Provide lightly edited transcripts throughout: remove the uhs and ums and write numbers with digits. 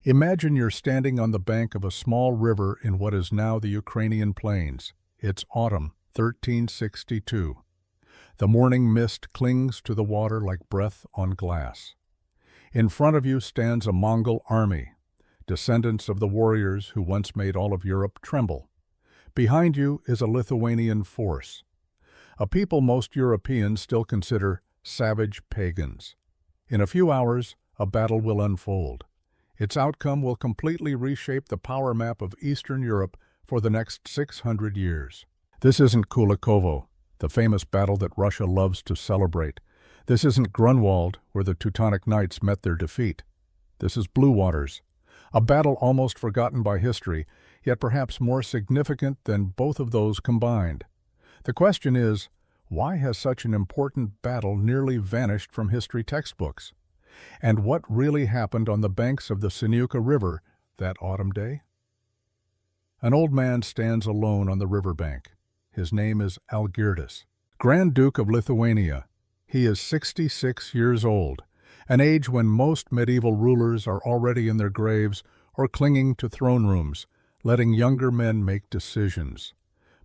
Imagine you're standing on the bank of a small river in what is now the Ukrainian plains. It's autumn, 1362. The morning mist clings to the water like breath on glass. In front of you stands a Mongol army, descendants of the warriors who once made all of Europe tremble. Behind you is a Lithuanian force, a people most Europeans still consider savage pagans. In a few hours, a battle will unfold. Its outcome will completely reshape the power map of Eastern Europe for the next 600 years. This isn't Kulikovo, the famous battle that Russia loves to celebrate. This isn't Grunwald, where the Teutonic Knights met their defeat. This is Blue Waters, a battle almost forgotten by history, yet perhaps more significant than both of those combined. The question is, why has such an important battle nearly vanished from history textbooks? And what really happened on the banks of the Sinuka River that autumn day? An old man stands alone on the riverbank. His name is Algirdas, Grand Duke of Lithuania. He is 66 years old, an age when most medieval rulers are already in their graves or clinging to throne rooms, letting younger men make decisions.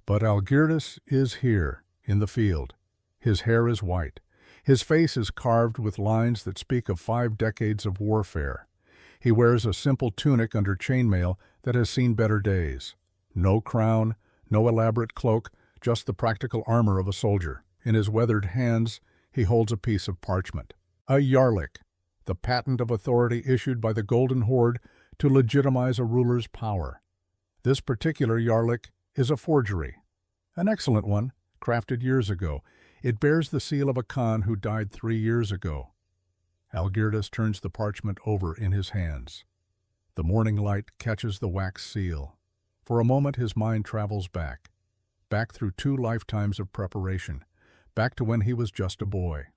But Algirdas is here, in the field. His hair is white. His face is carved with lines that speak of 5 decades of warfare. He wears a simple tunic under chainmail that has seen better days. No crown, no elaborate cloak, just the practical armor of a soldier. In his weathered hands, he holds a piece of parchment. A yarlik, the patent of authority issued by the Golden Horde to legitimize a ruler's power. This particular yarlik is a forgery. An excellent one, crafted years ago. It bears the seal of a Khan who died 3 years ago. Algirdas turns the parchment over in his hands. The morning light catches the wax seal. For a moment his mind travels back through 2 lifetimes of preparation, back to when he was just a boy.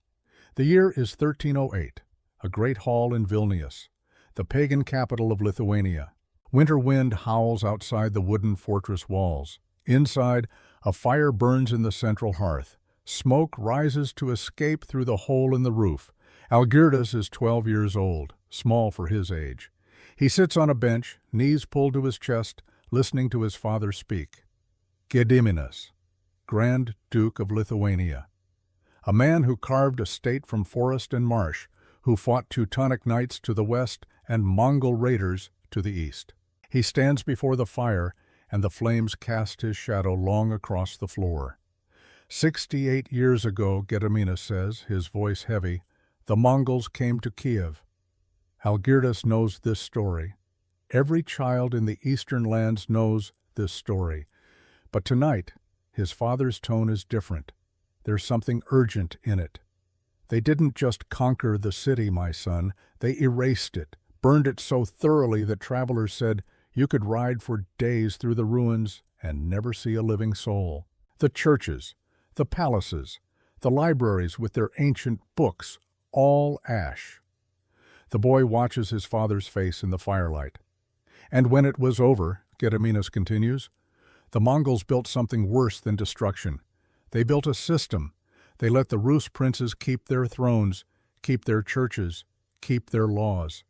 The year is 1308, a great hall in Vilnius, the pagan capital of Lithuania. Winter wind howls outside the wooden fortress walls. Inside, a fire burns in the central hearth. Smoke rises to escape through the hole in the roof. Algirdas is 12 years old, small for his age. He sits on a bench, knees pulled to his chest, listening to his father speak. Gediminas, Grand Duke of Lithuania. A man who carved a state from forest and marsh, who fought Teutonic Knights to the west and Mongol raiders to the east. He stands before the fire, and the flames cast his shadow long across the floor. 68 years ago, Gediminas says, his voice heavy, the Mongols came to Kiev. Algirdas knows this story. Every child in the eastern lands knows this story. But tonight, his father's tone is different. There's something urgent in it. They didn't just conquer the city, my son. They erased it, burned it so thoroughly that travelers said you could ride for days through the ruins and never see a living soul. The churches, the palaces, the libraries with their ancient books, all ash. The boy watches his father's face in the firelight. And when it was over, Gediminas continues, the Mongols built something worse than destruction. They built a system. They let the Rus princes keep their thrones, keep their churches, keep their laws.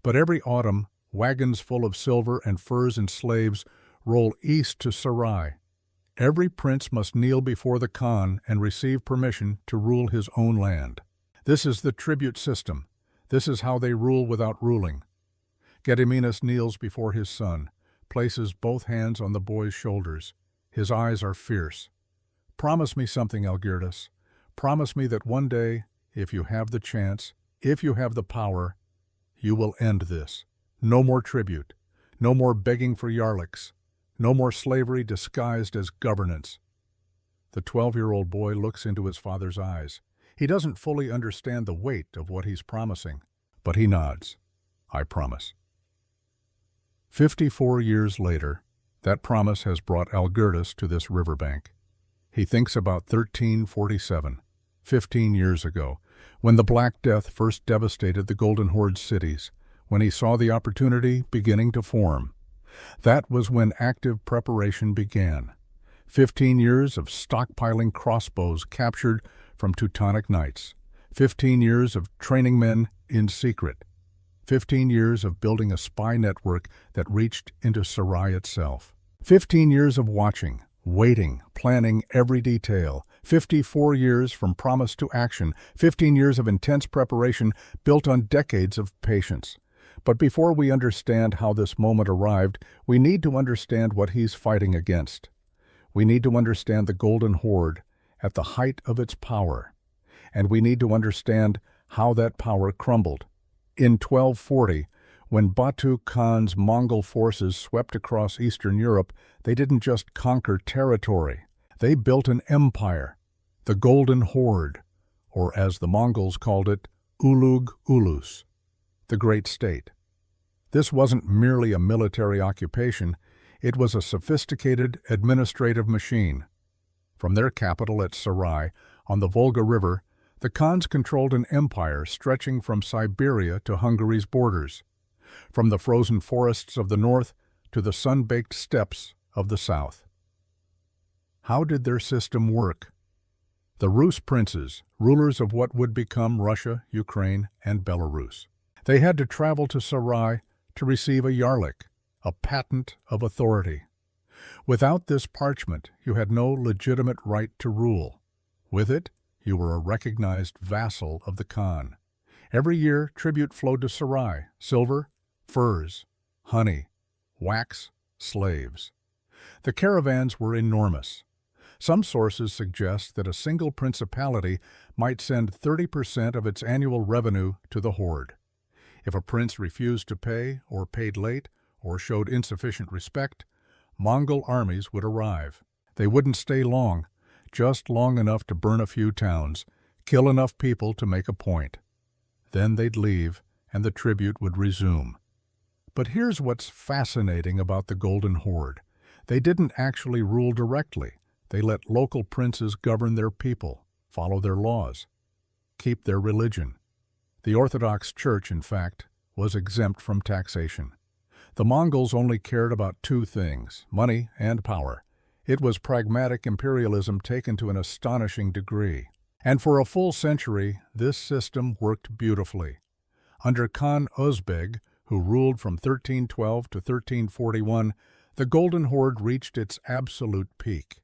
But every autumn, wagons full of silver and furs and slaves roll east to Sarai. Every prince must kneel before the Khan and receive permission to rule his own land. This is the tribute system. This is how they rule without ruling. Gediminas kneels before his son, places both hands on the boy's shoulders. His eyes are fierce. Promise me something, Algirdas. Promise me that one day, if you have the chance, if you have the power, you will end this. No more tribute. No more begging for yarliks. No more slavery disguised as governance. The 12-year-old boy looks into his father's eyes. He doesn't fully understand the weight of what he's promising, but he nods. I promise. 54 years later, that promise has brought Algirdas to this riverbank. He thinks about 1347, 15 years ago, when the Black Death first devastated the Golden Horde cities, when he saw the opportunity beginning to form. That was when active preparation began. 15 years of stockpiling crossbows captured from Teutonic Knights. 15 years of training men in secret. 15 years of building a spy network that reached into Sarai itself. 15 years of watching, waiting, planning every detail. 54 years from promise to action. 15 years of intense preparation built on decades of patience. But before we understand how this moment arrived, we need to understand what he's fighting against. We need to understand the Golden Horde at the height of its power. And we need to understand how that power crumbled. In 1240, when Batu Khan's Mongol forces swept across Eastern Europe, they didn't just conquer territory. They built an empire, the Golden Horde, or as the Mongols called it, Ulug Ulus, the Great State. This wasn't merely a military occupation, it was a sophisticated administrative machine. From their capital at Sarai, on the Volga River, the Khans controlled an empire stretching from Siberia to Hungary's borders, from the frozen forests of the north to the sun-baked steppes of the south. How did their system work? The Rus princes, rulers of what would become Russia, Ukraine, and Belarus. They had to travel to Sarai to receive a yarlik, a patent of authority. Without this parchment, you had no legitimate right to rule. With it, you were a recognized vassal of the Khan. Every year, tribute flowed to Sarai: silver, furs, honey, wax, slaves. The caravans were enormous. Some sources suggest that a single principality might send 30% of its annual revenue to the horde. If a prince refused to pay, or paid late, or showed insufficient respect, Mongol armies would arrive. They wouldn't stay long, just long enough to burn a few towns, kill enough people to make a point. Then they'd leave, and the tribute would resume. But here's what's fascinating about the Golden Horde. They didn't actually rule directly. They let local princes govern their people, follow their laws, keep their religion. The Orthodox Church, in fact, was exempt from taxation. The Mongols only cared about two things: money and power. It was pragmatic imperialism taken to an astonishing degree. And for a full century, this system worked beautifully. Under Khan Özbeg, who ruled from 1312 to 1341, the Golden Horde reached its absolute peak.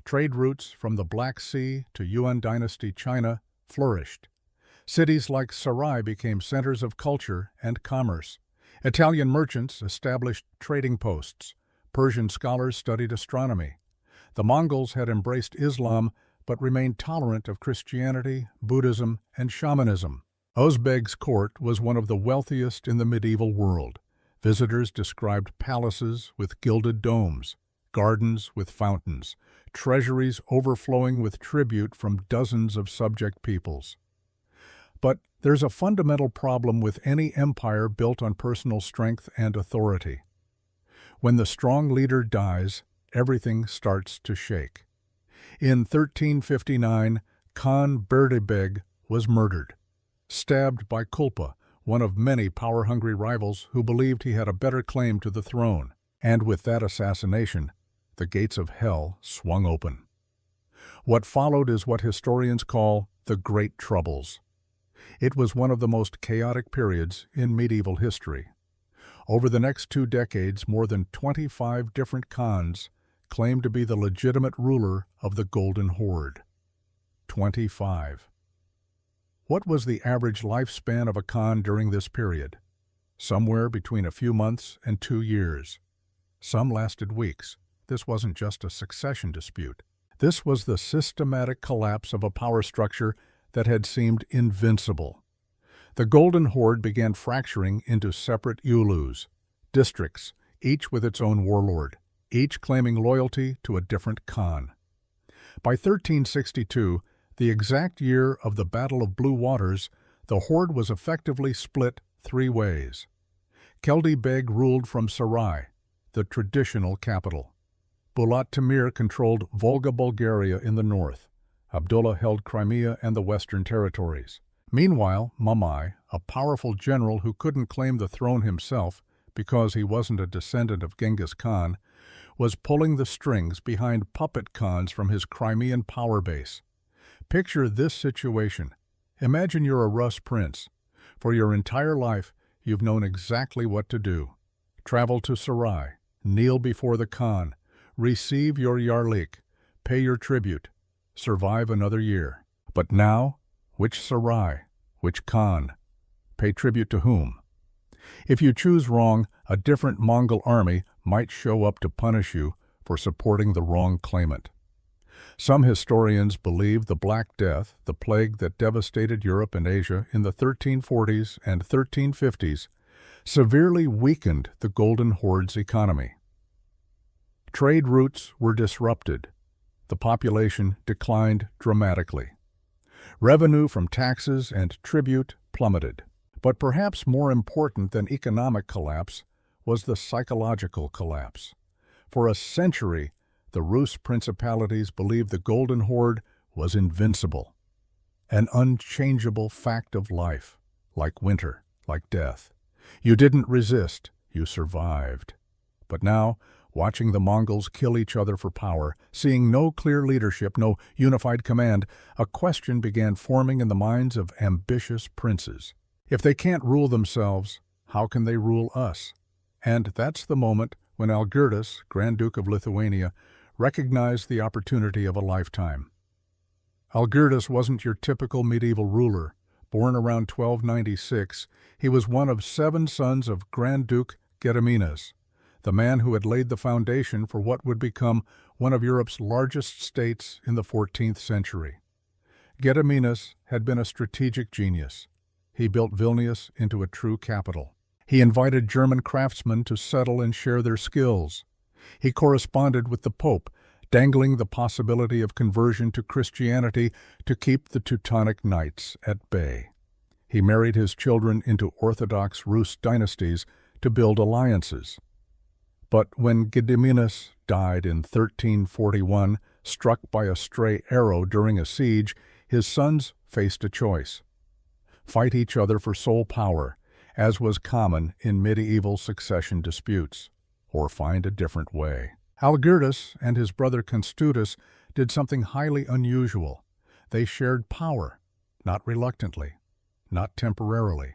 Trade routes from the Black Sea to Yuan dynasty China flourished. Cities like Sarai became centers of culture and commerce. Italian merchants established trading posts. Persian scholars studied astronomy. The Mongols had embraced Islam but remained tolerant of Christianity, Buddhism, and shamanism. Özbeg's court was one of the wealthiest in the medieval world. Visitors described palaces with gilded domes, gardens with fountains, treasuries overflowing with tribute from dozens of subject peoples. But there's a fundamental problem with any empire built on personal strength and authority. When the strong leader dies, everything starts to shake. In 1359, Khan Berdebeg was murdered, stabbed by Kulpa, one of many power-hungry rivals who believed he had a better claim to the throne. And with that assassination, the gates of hell swung open. What followed is what historians call the Great Troubles. It was one of the most chaotic periods in medieval history. Over the next 2 decades, more than 25 different Khans claimed to be the legitimate ruler of the Golden Horde. 25. What was the average lifespan of a Khan during this period? Somewhere between a few months and 2 years. Some lasted weeks. This wasn't just a succession dispute. This was the systematic collapse of a power structure that had seemed invincible. The Golden Horde began fracturing into separate ulus, districts, each with its own warlord, each claiming loyalty to a different Khan. By 1362, the exact year of the Battle of Blue Waters, the horde was effectively split 3 ways. Keldi Beg ruled from Sarai, the traditional capital. Bulat Timir controlled Volga Bulgaria in the north. Abdullah held Crimea and the Western Territories. Meanwhile, Mamai, a powerful general who couldn't claim the throne himself because he wasn't a descendant of Genghis Khan, was pulling the strings behind puppet Khans from his Crimean power base. Picture this situation. Imagine you're a Rus prince. For your entire life, you've known exactly what to do. Travel to Sarai, kneel before the Khan, receive your yarlik, pay your tribute, survive another year. But now, which Sarai, which Khan? Pay tribute to whom? If you choose wrong, a different Mongol army might show up to punish you for supporting the wrong claimant. Some historians believe the Black Death, the plague that devastated Europe and Asia in the 1340s and 1350s, severely weakened the Golden Horde's economy. Trade routes were disrupted. The population declined dramatically. Revenue from taxes and tribute plummeted. But perhaps more important than economic collapse was the psychological collapse. For a century, the Rus principalities believed the Golden Horde was invincible, an unchangeable fact of life, like winter, like death. You didn't resist, you survived. But now, watching the Mongols kill each other for power, seeing no clear leadership, no unified command, a question began forming in the minds of ambitious princes. If they can't rule themselves, how can they rule us? And that's the moment when Algirdas, Grand Duke of Lithuania, recognized the opportunity of a lifetime. Algirdas wasn't your typical medieval ruler. Born around 1296, he was one of 7 sons of Grand Duke Gediminas, the man who had laid the foundation for what would become one of Europe's largest states in the 14th century. Gediminas had been a strategic genius. He built Vilnius into a true capital. He invited German craftsmen to settle and share their skills. He corresponded with the Pope, dangling the possibility of conversion to Christianity to keep the Teutonic Knights at bay. He married his children into Orthodox Rus dynasties to build alliances. But when Gediminas died in 1341, struck by a stray arrow during a siege, his sons faced a choice: fight each other for sole power, as was common in medieval succession disputes, or find a different way. Algirdas and his brother Kęstutis did something highly unusual. They shared power, not reluctantly, not temporarily.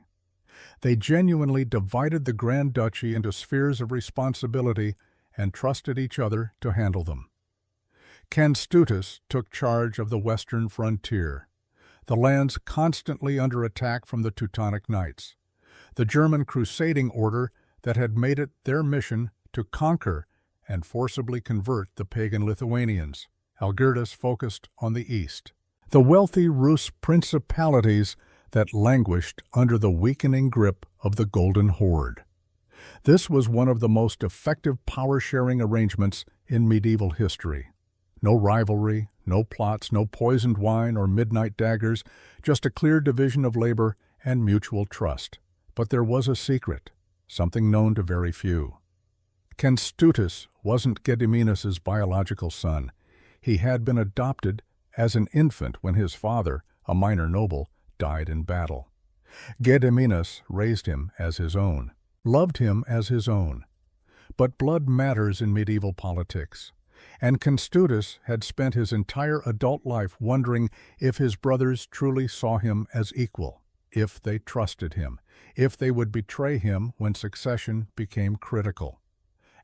They genuinely divided the Grand Duchy into spheres of responsibility and trusted each other to handle them. Kęstutis took charge of the western frontier, the lands constantly under attack from the Teutonic Knights, the German crusading order that had made it their mission to conquer and forcibly convert the pagan Lithuanians. Algirdas focused on the east, the wealthy Rus principalities that languished under the weakening grip of the Golden Horde. This was one of the most effective power-sharing arrangements in medieval history. No rivalry, no plots, no poisoned wine or midnight daggers, just a clear division of labor and mutual trust. But there was a secret, something known to very few. Kęstutis wasn't Gediminas' biological son. He had been adopted as an infant when his father, a minor noble, died in battle. Gediminas raised him as his own, loved him as his own. But blood matters in medieval politics, and Kęstutis had spent his entire adult life wondering if his brothers truly saw him as equal, if they trusted him, if they would betray him when succession became critical.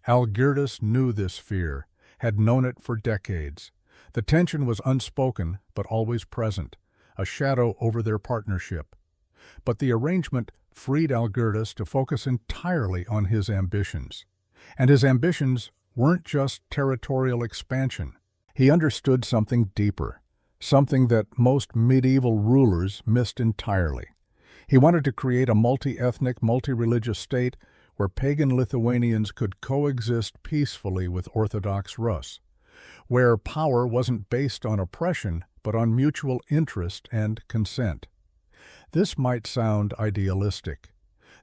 Algirdas knew this fear, had known it for decades. The tension was unspoken but always present, a shadow over their partnership. But the arrangement freed Algirdas to focus entirely on his ambitions. And his ambitions weren't just territorial expansion. He understood something deeper, something that most medieval rulers missed entirely. He wanted to create a multi-ethnic, multi-religious state where pagan Lithuanians could coexist peacefully with Orthodox Rus, where power wasn't based on oppression but on mutual interest and consent. This might sound idealistic,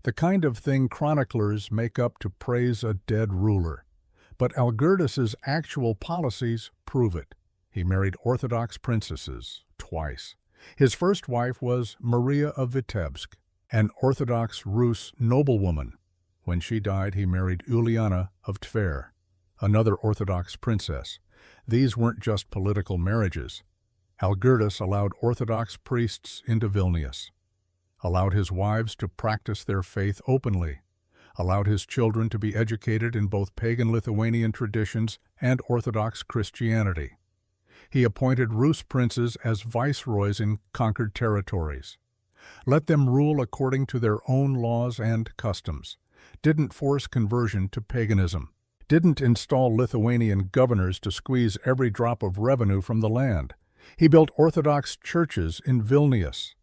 the kind of thing chroniclers make up to praise a dead ruler. But Algirdas's actual policies prove it. He married Orthodox princesses twice. His first wife was Maria of Vitebsk, an Orthodox Rus noblewoman. When she died, he married Uliana of Tver, another Orthodox princess. These weren't just political marriages. Algirdas allowed Orthodox priests into Vilnius. allowed his wives to practice their faith openly, allowed his children to be educated in both pagan Lithuanian traditions and Orthodox Christianity. He appointed Rus princes as viceroys in conquered territories. Let them rule according to their own laws and customs. Didn't force conversion to paganism. Didn't install Lithuanian governors to squeeze every drop of revenue from the land. He built Orthodox churches in Vilnius,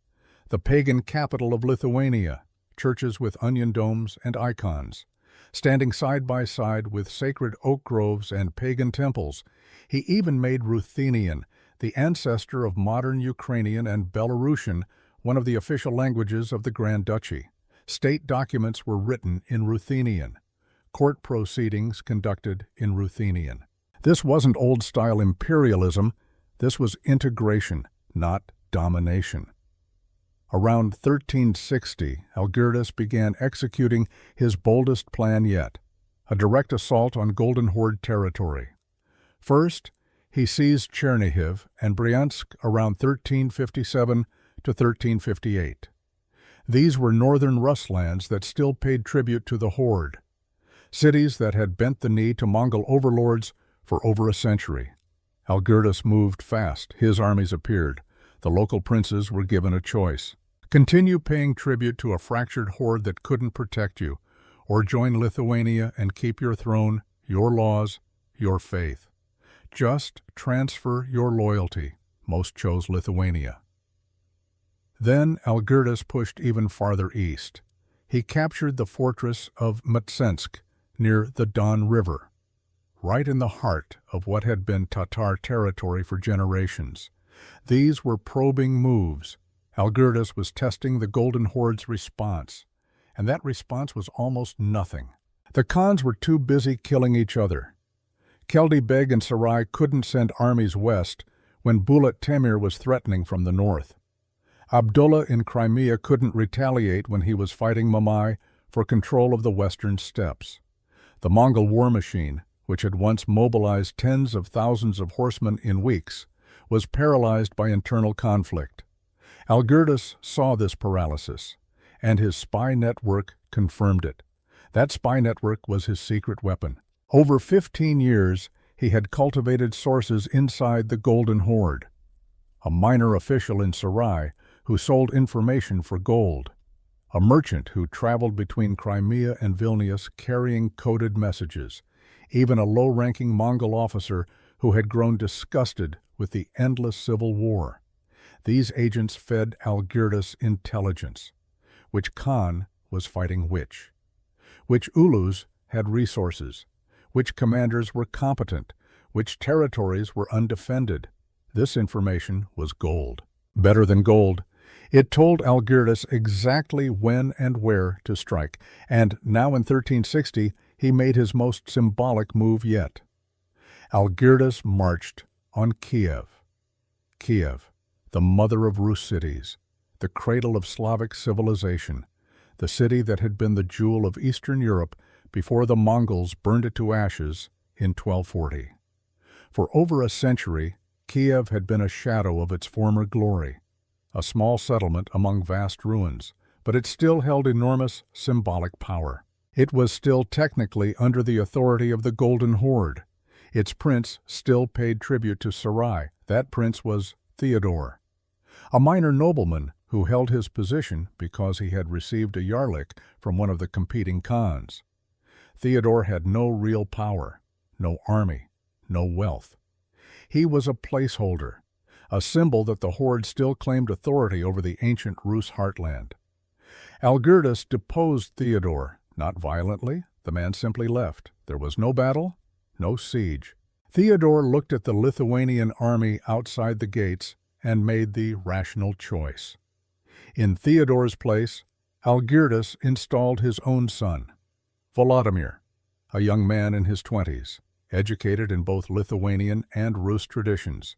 the pagan capital of Lithuania, churches with onion domes and icons. Standing side by side with sacred oak groves and pagan temples, he even made Ruthenian, the ancestor of modern Ukrainian and Belarusian, one of the official languages of the Grand Duchy. State documents were written in Ruthenian. Court proceedings conducted in Ruthenian. This wasn't old-style imperialism. This was integration, not domination. Around 1360, Algirdas began executing his boldest plan yet, a direct assault on Golden Horde territory. First, he seized Chernihiv and Bryansk around 1357 to 1358. These were northern Rus lands that still paid tribute to the Horde, cities that had bent the knee to Mongol overlords for over a century. Algirdas moved fast. His armies appeared. The local princes were given a choice. Continue paying tribute to a fractured horde that couldn't protect you, or join Lithuania and keep your throne, your laws, your faith. Just transfer your loyalty. Most chose Lithuania. Then Algirdas pushed even farther east. He captured the fortress of Mtsensk near the Don River, right in the heart of what had been Tatar territory for generations. These were probing moves. Algirdas was testing the Golden Horde's response, and that response was almost nothing. The Khans were too busy killing each other. Keldi Beg and Sarai couldn't send armies west when Bulat Temir was threatening from the north. Abdullah in Crimea couldn't retaliate when he was fighting Mamai for control of the western steppes. The Mongol war machine, which had once mobilized tens of thousands of horsemen in weeks, was paralyzed by internal conflict. Algirdas saw this paralysis, and his spy network confirmed it. That spy network was his secret weapon. Over 15 years, he had cultivated sources inside the Golden Horde. A minor official in Sarai who sold information for gold. A merchant who traveled between Crimea and Vilnius carrying coded messages. Even a low-ranking Mongol officer who had grown disgusted with the endless civil war. These agents fed Algirdas intelligence. Which Khan was fighting which Ulus had resources, which commanders were competent, which territories were undefended. This information was gold. Better than gold, it told Algirdas exactly when and where to strike, and now in 1360 he made his most symbolic move yet. Algirdas marched on Kiev. Kiev, the mother of Rus cities, the cradle of Slavic civilization, the city that had been the jewel of Eastern Europe before the Mongols burned it to ashes in 1240. For over a century, Kiev had been a shadow of its former glory, a small settlement among vast ruins, but it still held enormous symbolic power. It was still technically under the authority of the Golden Horde. Its prince still paid tribute to Sarai. That prince was Theodore, a minor nobleman who held his position because he had received a yarlik from one of the competing Khans. Theodore had no real power, no army, no wealth. He was a placeholder, a symbol that the Horde still claimed authority over the ancient Rus heartland. Algirdas deposed Theodore, not violently. The man simply left. There was no battle, no siege. Theodore looked at the Lithuanian army outside the gates and made the rational choice. In Theodore's place, Algirdas installed his own son, Volodymyr, a young man in his 20s, educated in both Lithuanian and Rus traditions.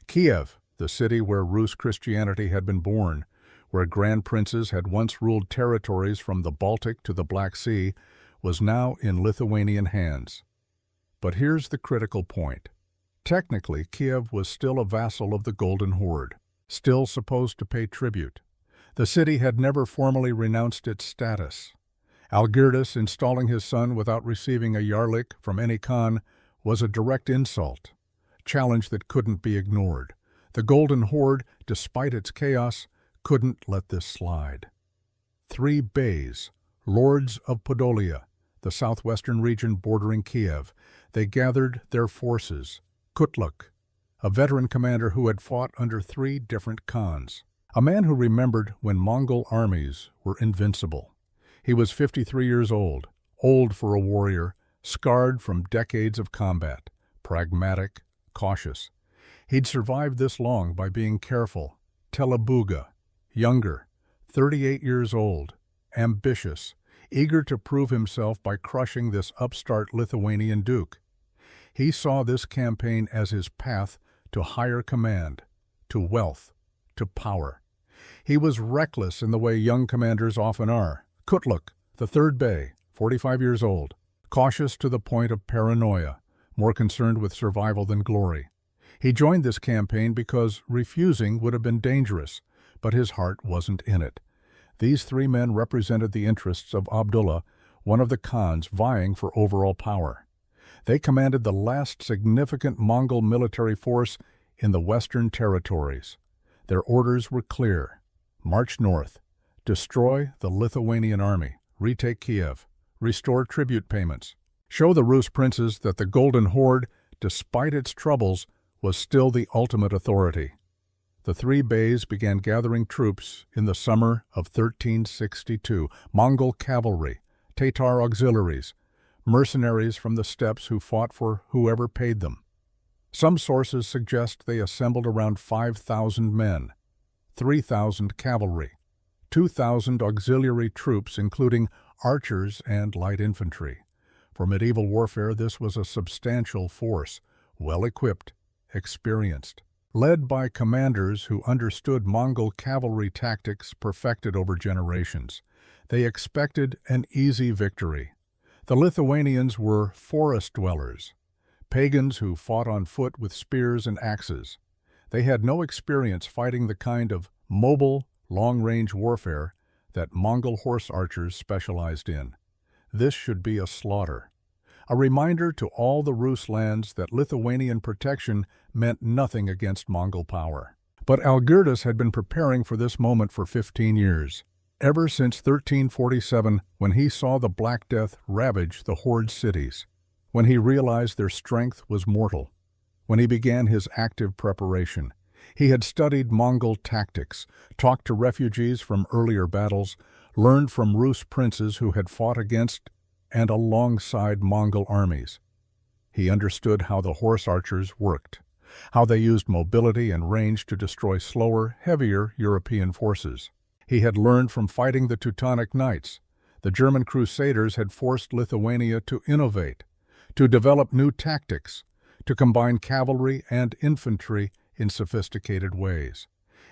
Kiev, the city where Rus Christianity had been born, where grand princes had once ruled territories from the Baltic to the Black Sea, was now in Lithuanian hands. But here's the critical point. Technically, Kiev was still a vassal of the Golden Horde, still supposed to pay tribute. The city had never formally renounced its status. Algirdas installing his son without receiving a yarlik from any Khan was a direct insult, challenge that couldn't be ignored. The Golden Horde, despite its chaos, couldn't let this slide. 3 beys, lords of Podolia, the southwestern region bordering Kiev, they gathered their forces. Kutluk, a veteran commander who had fought under 3 different Khans, a man who remembered when Mongol armies were invincible. He was 53 years old for a warrior, scarred from decades of combat, pragmatic, cautious. He'd survived this long by being careful. Telebuga, younger, 38 years old, ambitious, eager to prove himself by crushing this upstart Lithuanian duke. He saw this campaign as his path to higher command, to wealth, to power. He was reckless in the way young commanders often are. Kutluk, the 3rd bey, 45 years old, cautious to the point of paranoia, more concerned with survival than glory. He joined this campaign because refusing would have been dangerous, but his heart wasn't in it. These 3 men represented the interests of Abdullah, one of the Khans vying for overall power. They commanded the last significant Mongol military force in the Western territories. Their orders were clear. March north, destroy the Lithuanian army, retake Kiev, restore tribute payments, show the Rus princes that the Golden Horde, despite its troubles, was still the ultimate authority. The 3 beys began gathering troops in the summer of 1362, Mongol cavalry, Tatar auxiliaries, mercenaries from the steppes who fought for whoever paid them. Some sources suggest they assembled around 5,000 men, 3,000 cavalry, 2,000 auxiliary troops including archers and light infantry. For medieval warfare, this was a substantial force, well-equipped, experienced, led by commanders who understood Mongol cavalry tactics perfected over generations. They expected an easy victory. The Lithuanians were forest dwellers, pagans who fought on foot with spears and axes. They had no experience fighting the kind of mobile, long-range warfare that Mongol horse archers specialized in. This should be a slaughter. A reminder to all the Rus lands that Lithuanian protection meant nothing against Mongol power. But Algirdas had been preparing for this moment for 15 years, ever since 1347 when he saw the Black Death ravage the Horde cities, when he realized their strength was mortal, when he began his active preparation. He had studied Mongol tactics, talked to refugees from earlier battles, learned from Rus princes who had fought against and alongside Mongol armies. He understood how the horse archers worked, how they used mobility and range to destroy slower, heavier European forces. He had learned from fighting the Teutonic Knights. The German crusaders had forced Lithuania to innovate, to develop new tactics, to combine cavalry and infantry in sophisticated ways.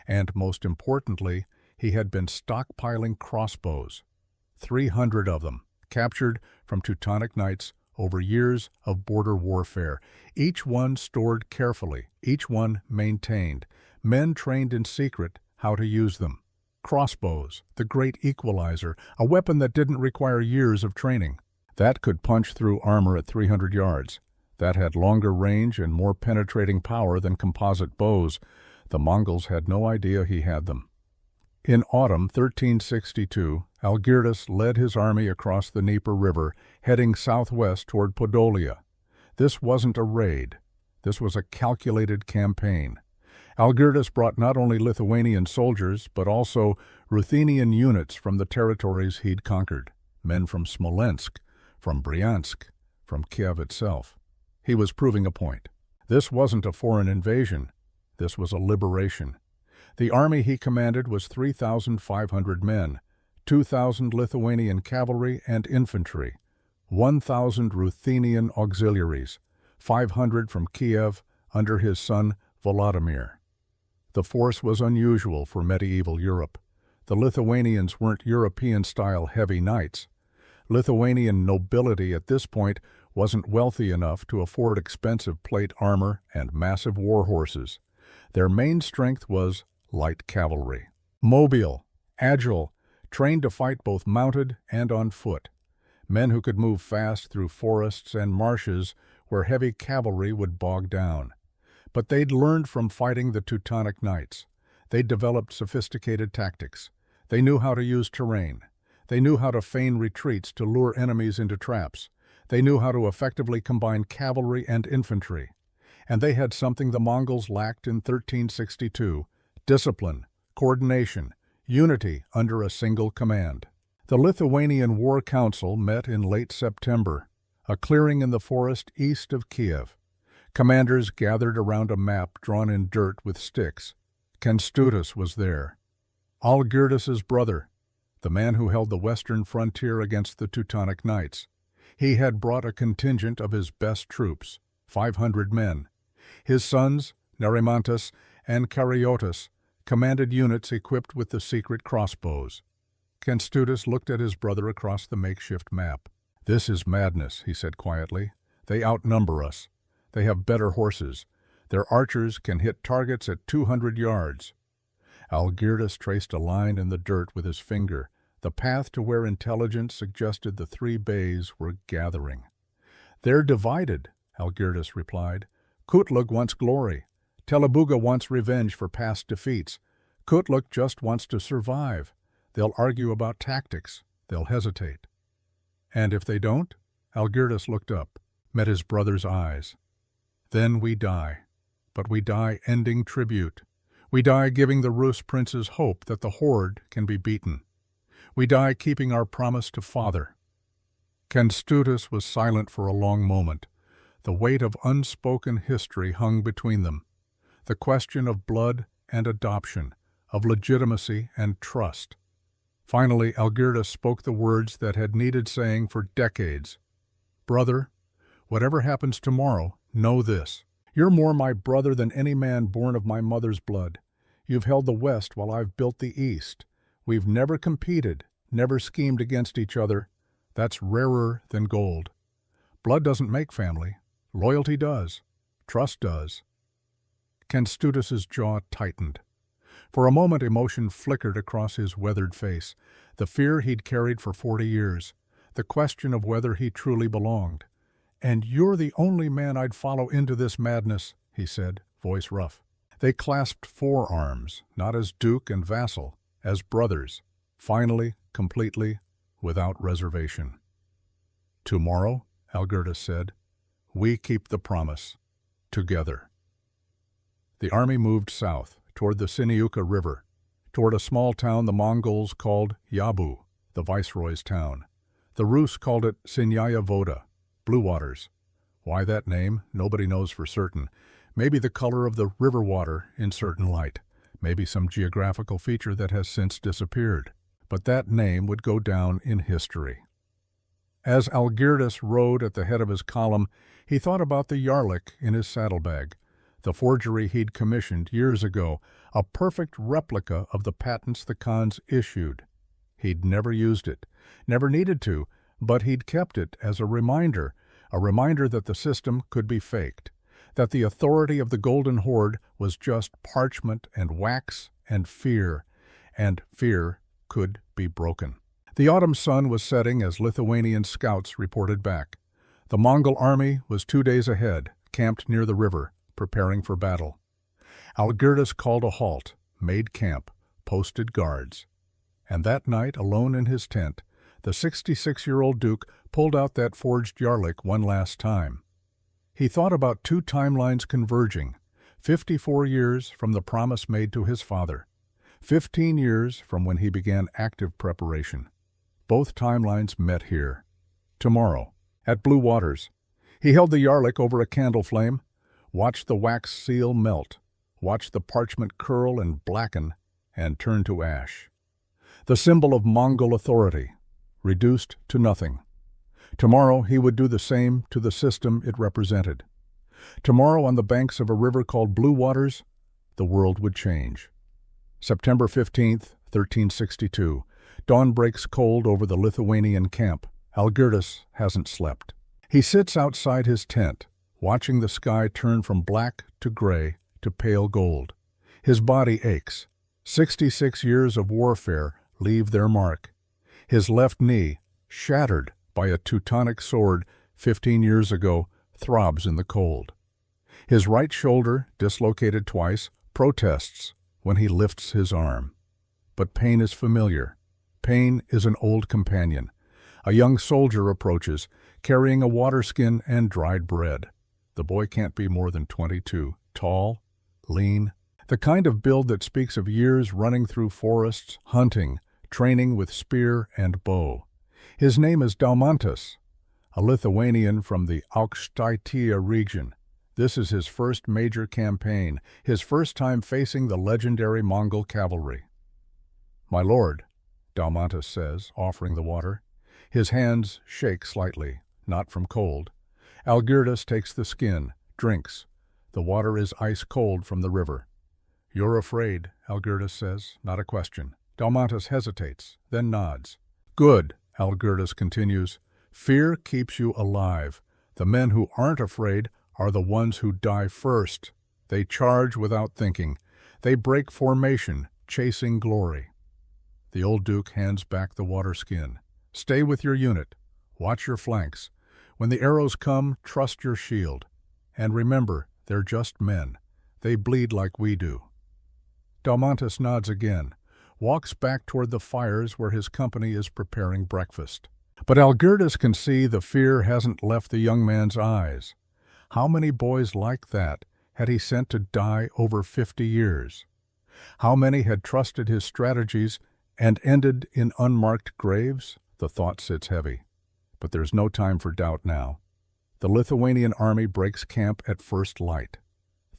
And most importantly, he had been stockpiling crossbows, 300 of them, captured from Teutonic Knights over years of border warfare, each one stored carefully, each one maintained. Men trained in secret how to use them. Crossbows, the great equalizer, a weapon that didn't require years of training. That could punch through armor at 300 yards. That had longer range and more penetrating power than composite bows. The Mongols had no idea he had them. In autumn 1362, Algirdas led his army across the Dnieper River, heading southwest toward Podolia. This wasn't a raid. This was a calculated campaign. Algirdas brought not only Lithuanian soldiers, but also Ruthenian units from the territories he'd conquered, men from Smolensk, from Bryansk, from Kiev itself. He was proving a point. This wasn't a foreign invasion. This was a liberation. The army he commanded was 3,500 men, 2,000 Lithuanian cavalry and infantry, 1,000 Ruthenian auxiliaries, 500 from Kiev under his son Volodymyr. The force was unusual for medieval Europe. The Lithuanians weren't European-style heavy knights. Lithuanian nobility at this point wasn't wealthy enough to afford expensive plate armor and massive war horses. Their main strength was light cavalry. Mobile, agile, trained to fight both mounted and on foot. Men who could move fast through forests and marshes where heavy cavalry would bog down. But they'd learned from fighting the Teutonic Knights. They'd developed sophisticated tactics. They knew how to use terrain. They knew how to feign retreats to lure enemies into traps. They knew how to effectively combine cavalry and infantry. And they had something the Mongols lacked in 1362: discipline, coordination, unity under a single command. The Lithuanian War Council met in late September, a clearing in the forest east of Kiev. Commanders gathered around a map drawn in dirt with sticks. Kęstutis was there, Algirdas's brother, the man who held the western frontier against the Teutonic Knights. He had brought a contingent of his best troops, 500 men. His sons, Nerimantas and Karyotis, commanded units equipped with the secret crossbows. Kęstutis looked at his brother across the makeshift map. "This is madness," he said quietly. "They outnumber us. They have better horses. Their archers can hit targets at 200 yards. Algirdus traced a line in the dirt with his finger, the path to where intelligence suggested the three bays were gathering. "They're divided," Algirdus replied. "Kutlug wants glory. Telebuga wants revenge for past defeats. Kutlug just wants to survive. They'll argue about tactics. They'll hesitate." "And if they don't?" Algirdus looked up, met his brother's eyes. "Then we die. But we die ending tribute. We die giving the Rus princes hope that the horde can be beaten. We die keeping our promise to father." Kęstutis was silent for a long moment. The weight of unspoken history hung between them. The question of blood and adoption, of legitimacy and trust. Finally, Algirdus spoke the words that had needed saying for decades. "Brother, whatever happens tomorrow, know this. You're more my brother than any man born of my mother's blood. You've held the West while I've built the East. We've never competed, never schemed against each other. That's rarer than gold. Blood doesn't make family. Loyalty does. Trust does." Kęstutis's jaw tightened. For a moment emotion flickered across his weathered face, the fear he'd carried for 40 years, the question of whether he truly belonged. "And you're the only man I'd follow into this madness," he said, voice rough. They clasped forearms, not as duke and vassal, as brothers, finally, completely, without reservation. "Tomorrow," Algirdus said, "we keep the promise, together." The army moved south, toward the Siniuka River, toward a small town the Mongols called Yabu, the viceroy's town. The Rus called it Sinyaya Voda, Blue Waters. Why that name, nobody knows for certain. Maybe the color of the river water in certain light. Maybe some geographical feature that has since disappeared. But that name would go down in history. As Algirdus rode at the head of his column, he thought about the Yarlik in his saddlebag, the forgery he'd commissioned years ago, a perfect replica of the patents the Khans issued. He'd never used it, never needed to, but he'd kept it as a reminder that the system could be faked, that the authority of the Golden Horde was just parchment and wax and fear could be broken. The autumn sun was setting as Lithuanian scouts reported back. The Mongol army was 2 days ahead, camped near the river, preparing for battle. Algirdus called a halt, made camp, posted guards. And that night, alone in his tent, the 66-year-old Duke pulled out that forged Yarlik one last time. He thought about two timelines converging, 54 years from the promise made to his father, 15 years from when he began active preparation. Both timelines met here. Tomorrow, at Blue Waters. He held the Yarlik over a candle flame, watched the wax seal melt, watched the parchment curl and blacken, and turn to ash. The symbol of Mongol authority, reduced to nothing. Tomorrow he would do the same to the system it represented. Tomorrow, on the banks of a river called Blue Waters, the world would change. September 15th, 1362. Dawn breaks cold over the Lithuanian camp. Algirdus hasn't slept. He sits outside his tent, watching the sky turn from black to gray to pale gold. His body aches. 66 years of warfare leave their mark. His left knee, shattered by a Teutonic sword 15 years ago, throbs in the cold. His right shoulder, dislocated twice, protests when he lifts his arm. But pain is familiar. Pain is an old companion. A young soldier approaches, carrying a water skin and dried bread. The boy can't be more than 22, tall, lean, the kind of build that speaks of years running through forests, hunting, training with spear and bow. His name is Daumantas, a Lithuanian from the Aukštaitia region. This is his first major campaign, his first time facing the legendary Mongol cavalry. "My lord," Daumantas says, offering the water. His hands shake slightly, not from cold. Algirdas takes the skin, drinks. The water is ice cold from the river. "You're afraid," Algirdas says, not a question. Daumantas hesitates, then nods. "Good," Algirdas continues. "Fear keeps you alive. The men who aren't afraid are the ones who die first. They charge without thinking. They break formation, chasing glory." The old duke hands back the water skin. "Stay with your unit. Watch your flanks. When the arrows come, trust your shield. And remember, they're just men. They bleed like we do." Daumantas nods again, walks back toward the fires where his company is preparing breakfast. But Algirdas can see the fear hasn't left the young man's eyes. How many boys like that had he sent to die over 50 years? How many had trusted his strategies and ended in unmarked graves? The thought sits heavy. But there's no time for doubt now. The Lithuanian army breaks camp at first light.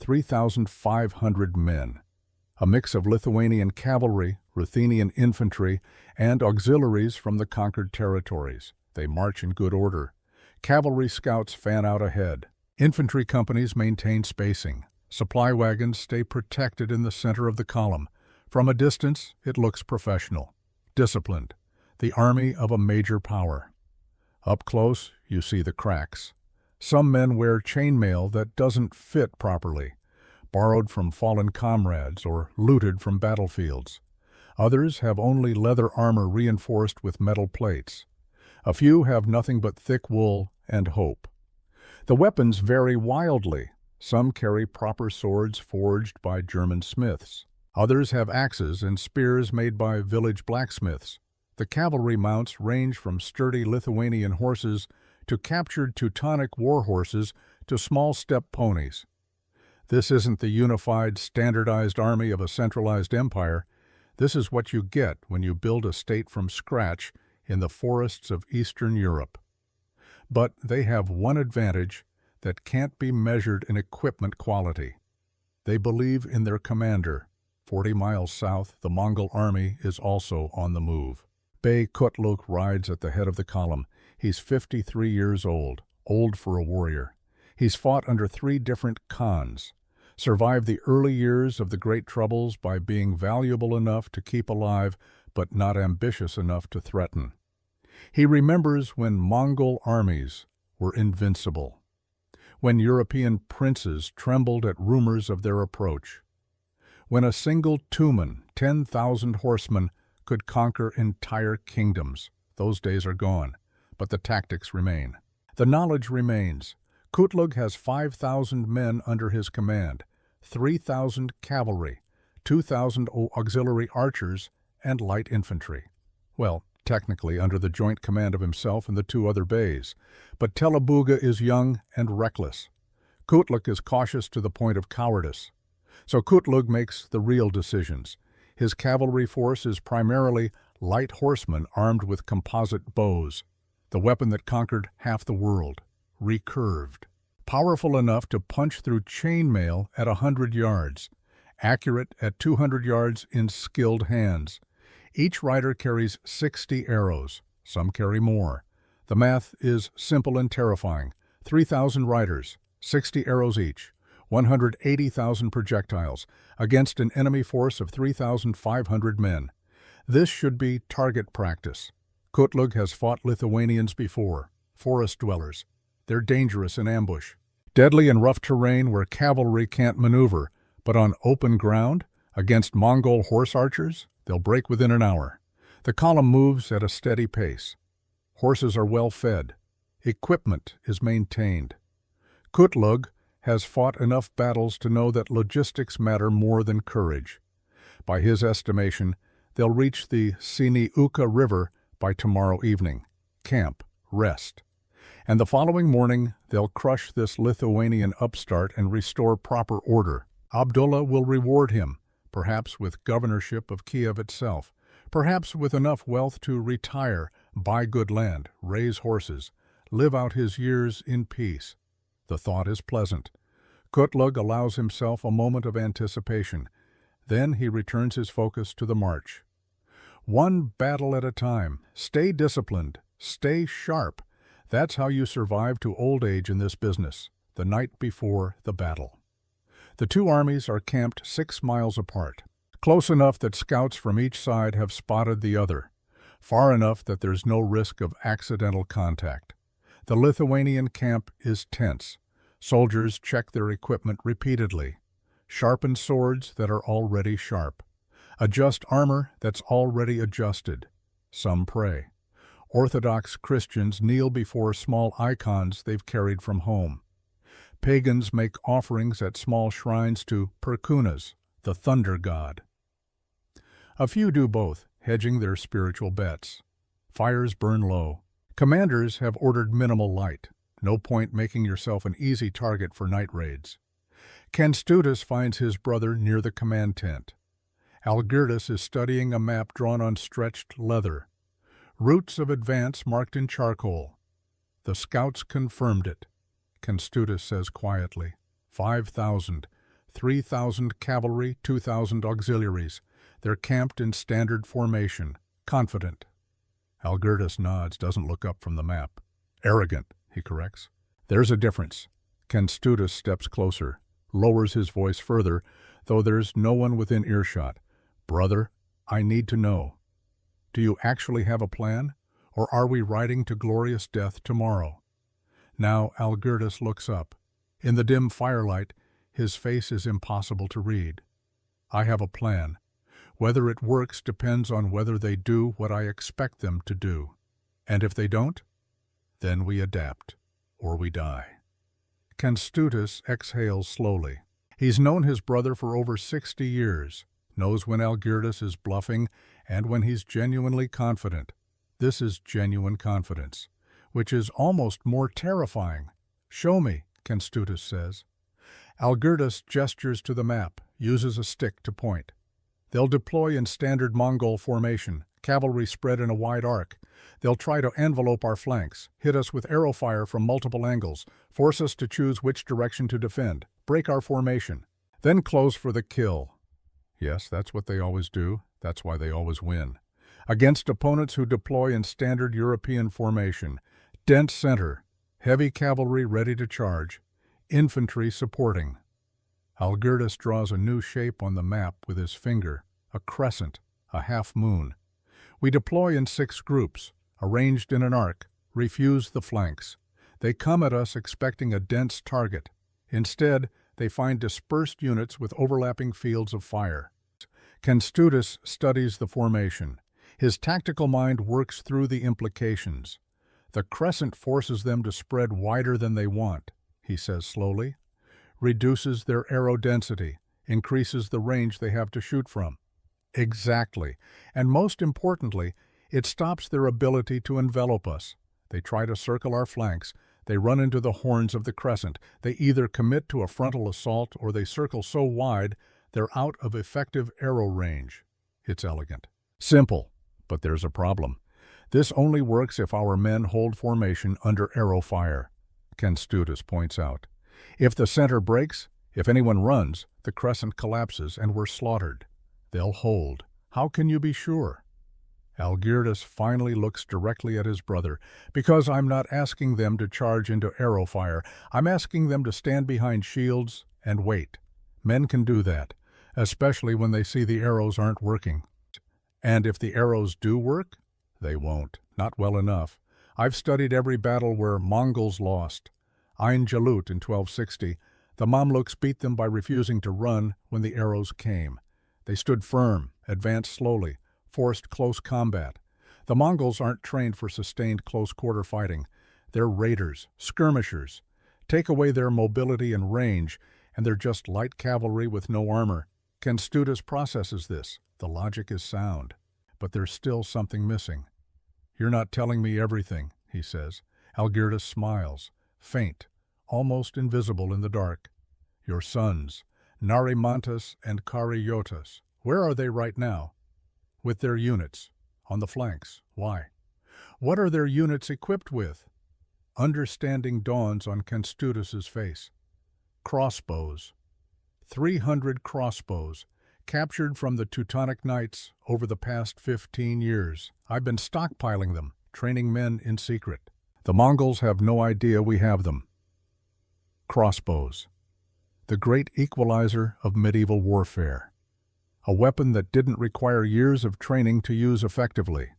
3,500 men. A mix of Lithuanian cavalry, Ruthenian infantry, and auxiliaries from the conquered territories. They march in good order. Cavalry scouts fan out ahead. Infantry companies maintain spacing. Supply wagons stay protected in the center of the column. From a distance, it looks professional, disciplined, the army of a major power. Up close, you see the cracks. Some men wear chainmail that doesn't fit properly, borrowed from fallen comrades or looted from battlefields. Others have only leather armor reinforced with metal plates. A few have nothing but thick wool and hope. The weapons vary wildly. Some carry proper swords forged by German smiths. Others have axes and spears made by village blacksmiths. The cavalry mounts range from sturdy Lithuanian horses to captured Teutonic war horses to small steppe ponies. This isn't the unified, standardized army of a centralized empire. This is what you get when you build a state from scratch in the forests of Eastern Europe. But they have one advantage that can't be measured in equipment quality. They believe in their commander. 40 miles south, the Mongol army is also on the move. Bey Kutluk rides at the head of the column. He's 53 years old for a warrior. He's fought under 3 different khans, survived the early years of the Great Troubles by being valuable enough to keep alive but not ambitious enough to threaten. He remembers when Mongol armies were invincible, when European princes trembled at rumors of their approach, when a single Tumen, 10,000 horsemen, could conquer entire kingdoms. Those days are gone, but the tactics remain. The knowledge remains. Kutlug has 5,000 men under his command, 3,000 cavalry, 2,000 auxiliary archers, and light infantry. Well, technically under the joint command of himself and the 2 other beys, but Telebuga is young and reckless. Kutlug is cautious to the point of cowardice. So Kutlug makes the real decisions. His cavalry force is primarily light horsemen armed with composite bows, the weapon that conquered half the world, recurved, powerful enough to punch through chainmail at 100 yards, accurate at 200 yards in skilled hands. Each rider carries 60 arrows. Some carry more. The math is simple and terrifying. 3,000 riders, 60 arrows each, 180,000 projectiles, against an enemy force of 3,500 men. This should be target practice. Kutlug has fought Lithuanians before, forest dwellers. They're dangerous in ambush. Deadly in rough terrain where cavalry can't maneuver, but on open ground, against Mongol horse archers, they'll break within an hour. The column moves at a steady pace. Horses are well fed. Equipment is maintained. Kutlug has fought enough battles to know that logistics matter more than courage. By his estimation, they'll reach the Sini-Uka River by tomorrow evening. Camp, rest. And the following morning, they'll crush this Lithuanian upstart and restore proper order. Abdullah will reward him, perhaps with governorship of Kiev itself, perhaps with enough wealth to retire, buy good land, raise horses, live out his years in peace. The thought is pleasant. Kutlug allows himself a moment of anticipation. Then he returns his focus to the march. One battle at a time. Stay disciplined. Stay sharp. That's how you survive to old age in this business, the night before the battle. The two armies are camped 6 miles apart, close enough that scouts from each side have spotted the other, far enough that there's no risk of accidental contact. The Lithuanian camp is tense. Soldiers check their equipment repeatedly, sharpen swords that are already sharp, adjust armor that's already adjusted. Some pray. Orthodox Christians kneel before small icons they've carried from home. Pagans make offerings at small shrines to Perkunas, the thunder god. A few do both, hedging their spiritual bets. Fires burn low. Commanders have ordered minimal light. No point making yourself an easy target for night raids. Kęstutis finds his brother near the command tent. Algirdas is studying a map drawn on stretched leather. Routes of advance marked in charcoal. The scouts confirmed it. Kęstutis says quietly, 5,000, 3,000 cavalry, 2,000 auxiliaries. They're camped in standard formation, confident. Algirdas nods, doesn't look up from the map. Arrogant, he corrects. There's a difference. Kęstutis steps closer, lowers his voice further, though there's no one within earshot. Brother, I need to know. Do you actually have a plan, or are we riding to glorious death tomorrow? Now Algirdas looks up. In the dim firelight, his face is impossible to read. I have a plan. Whether it works depends on whether they do what I expect them to do. And if they don't, then we adapt, or we die. Kęstutis exhales slowly. He's known his brother for over 60 years, knows when Algirdas is bluffing and when he's genuinely confident. This is genuine confidence, which is almost more terrifying. Show me, Kęstutis says. Algirdas gestures to the map, uses a stick to point. They'll deploy in standard Mongol formation, cavalry spread in a wide arc. They'll try to envelope our flanks, hit us with arrow fire from multiple angles, force us to choose which direction to defend, break our formation, then close for the kill. Yes, that's what they always do. That's why they always win. Against opponents who deploy in standard European formation, dense center, heavy cavalry ready to charge, infantry supporting. Algirdas draws a new shape on the map with his finger, a crescent, a half-moon. We deploy in 6 groups, arranged in an arc, refuse the flanks. They come at us expecting a dense target. Instead, they find dispersed units with overlapping fields of fire. Kęstutis studies the formation. His tactical mind works through the implications. The crescent forces them to spread wider than they want, he says slowly, reduces their arrow density, increases the range they have to shoot from. Exactly. And most importantly, it stops their ability to envelop us. They try to circle our flanks. They run into the horns of the crescent. They either commit to a frontal assault or they circle so wide they're out of effective arrow range. It's elegant. Simple, but there's a problem. This only works if our men hold formation under arrow fire, Kęstutis points out. If the center breaks, if anyone runs, the crescent collapses and we're slaughtered. They'll hold. How can you be sure? Algirdas finally looks directly at his brother. Because I'm not asking them to charge into arrow fire. I'm asking them to stand behind shields and wait. Men can do that, especially when they see the arrows aren't working. And if the arrows do work, they won't. Not well enough. I've studied every battle where Mongols lost. Ain Jalut in 1260, the Mamluks beat them by refusing to run when the arrows came. They stood firm, advanced slowly, forced close combat. The Mongols aren't trained for sustained close-quarter fighting. They're raiders, skirmishers. Take away their mobility and range, and they're just light cavalry with no armor. Kęstutis processes this. The logic is sound. But there's still something missing. "You're not telling me everything," he says. Algirdas smiles, faint, almost invisible in the dark. "Your sons, Narimantas and Karyotas, where are they right now?" "With their units. On the flanks. Why?" "What are their units equipped with?" Understanding dawns on Kęstutis's face. "Crossbows. 300 crossbows, captured from the Teutonic Knights over the past 15 years. I've been stockpiling them, training men in secret. The Mongols have no idea we have them." Crossbows. The great equalizer of medieval warfare. A weapon that didn't require years of training to use effectively.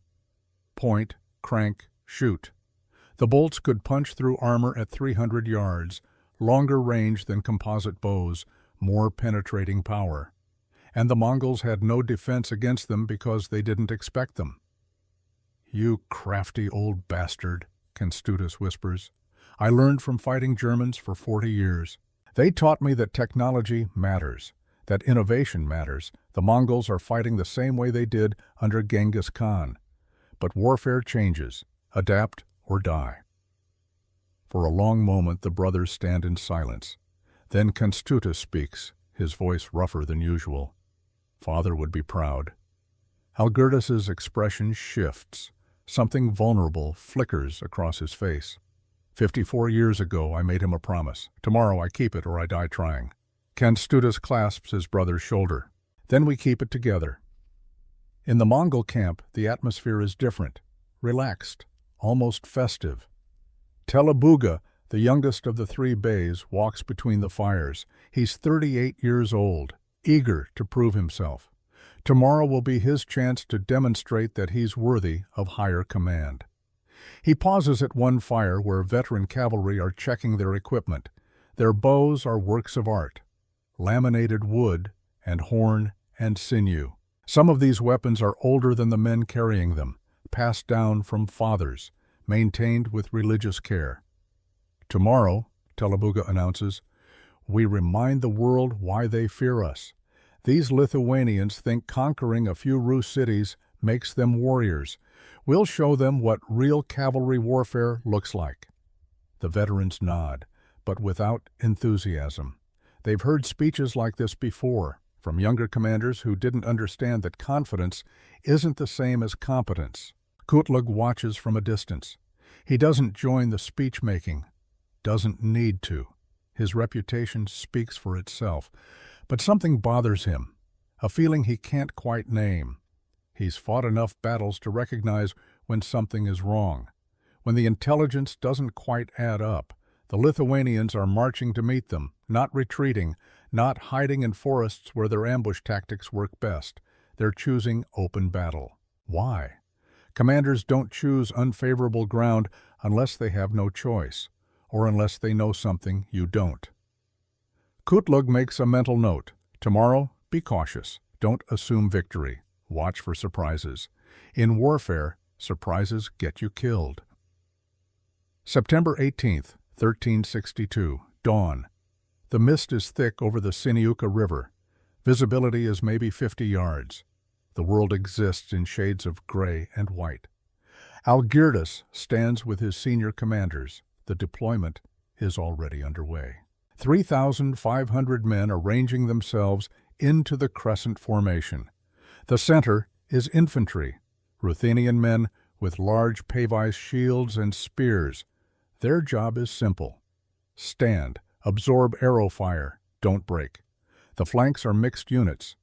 Point, crank, shoot. The bolts could punch through armor at 300 yards, longer range than composite bows, more penetrating power. And the Mongols had no defense against them because they didn't expect them. "You crafty old bastard," Kęstutis whispers. "I learned from fighting Germans for 40 years. They taught me that technology matters, that innovation matters. The Mongols are fighting the same way they did under Genghis Khan. But warfare changes. Adapt or die." For a long moment the brothers stand in silence. Then Kęstutis speaks, his voice rougher than usual. "Father would be proud." Algirdas's expression shifts. Something vulnerable flickers across his face. 54 years ago I made him a promise. Tomorrow I keep it or I die trying." Kęstutis clasps his brother's shoulder. "Then we keep it together." In the Mongol camp, the atmosphere is different, relaxed, almost festive. Telebuga, the youngest of the three beys, walks between the fires. He's 38 years old, eager to prove himself. Tomorrow will be his chance to demonstrate that he's worthy of higher command. He pauses at one fire where veteran cavalry are checking their equipment. Their bows are works of art, laminated wood and horn and sinew. Some of these weapons are older than the men carrying them, passed down from fathers, maintained with religious care. "Tomorrow," Telebuga announces, "we remind the world why they fear us. These Lithuanians think conquering a few Rus cities makes them warriors. We'll show them what real cavalry warfare looks like." The veterans nod, but without enthusiasm. They've heard speeches like this before, from younger commanders who didn't understand that confidence isn't the same as competence. Kutlug watches from a distance. He doesn't join the speech-making, doesn't need to. His reputation speaks for itself. But something bothers him, a feeling he can't quite name. He's fought enough battles to recognize when something is wrong. When the intelligence doesn't quite add up, the Lithuanians are marching to meet them, not retreating, not hiding in forests where their ambush tactics work best. They're choosing open battle. Why? Commanders don't choose unfavorable ground unless they have no choice, or unless they know something you don't. Kutlug makes a mental note. Tomorrow, be cautious. Don't assume victory. Watch for surprises. In warfare, surprises get you killed. September 18th, 1362. Dawn. The mist is thick over the Siniuka River. Visibility is maybe 50 yards. The world exists in shades of gray and white. Algirdas stands with his senior commanders. The deployment is already underway. 3,500 men arranging themselves into the crescent formation. The center is infantry, Ruthenian men with large Pavis shields and spears. Their job is simple. Stand, absorb arrow fire, don't break. The flanks are mixed units.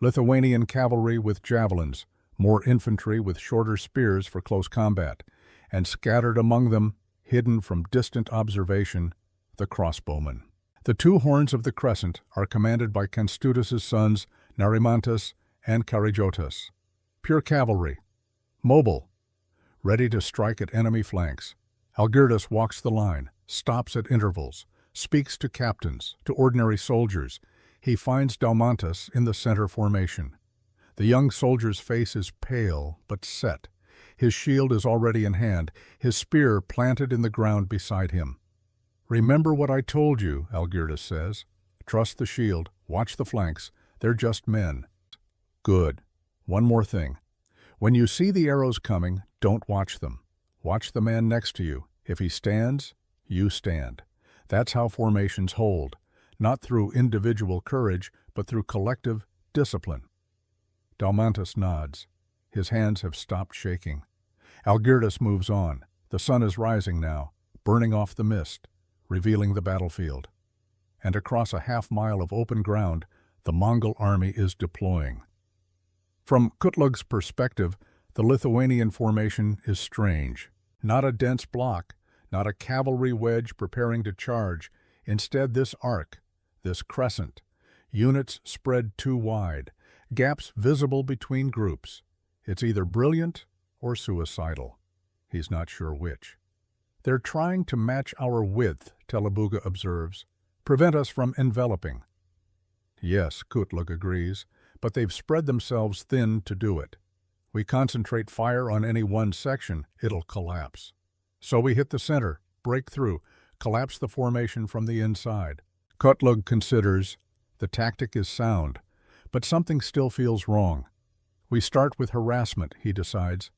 Lithuanian cavalry with javelins, more infantry with shorter spears for close combat, and scattered among them, hidden from distant observation, the crossbowmen. The two horns of the crescent are commanded by Kęstutis' sons Narimantas and Karyotas. Pure cavalry, mobile, ready to strike at enemy flanks. Algirdas walks the line, stops at intervals, speaks to captains, to ordinary soldiers. He finds Daumantas in the center formation. The young soldier's face is pale but set. His shield is already in hand, his spear planted in the ground beside him. "Remember what I told you," Algirdas says. "Trust the shield, watch the flanks, they're just men." Good. One more thing. When you see the arrows coming, don't watch them. Watch the man next to you. If he stands, you stand. That's how formations hold, not through individual courage, but through collective discipline. Dalmantas nods. His hands have stopped shaking. Algirdas moves on. The sun is rising now, burning off the mist, revealing the battlefield. And across a half-mile of open ground, the Mongol army is deploying. From Kutlug's perspective, the Lithuanian formation is strange. Not a dense block, not a cavalry wedge preparing to charge. Instead, this arc, this crescent, units spread too wide, gaps visible between groups. It's either brilliant or suicidal. He's not sure which. "They're trying to match our width," Telebuga observes, "prevent us from enveloping." Yes, Kutlug agrees, but they've spread themselves thin to do it. We concentrate fire on any one section, it'll collapse. So we hit the center, break through, collapse the formation from the inside. Kutlug considers the tactic is sound, but something still feels wrong. We start with harassment, he decides.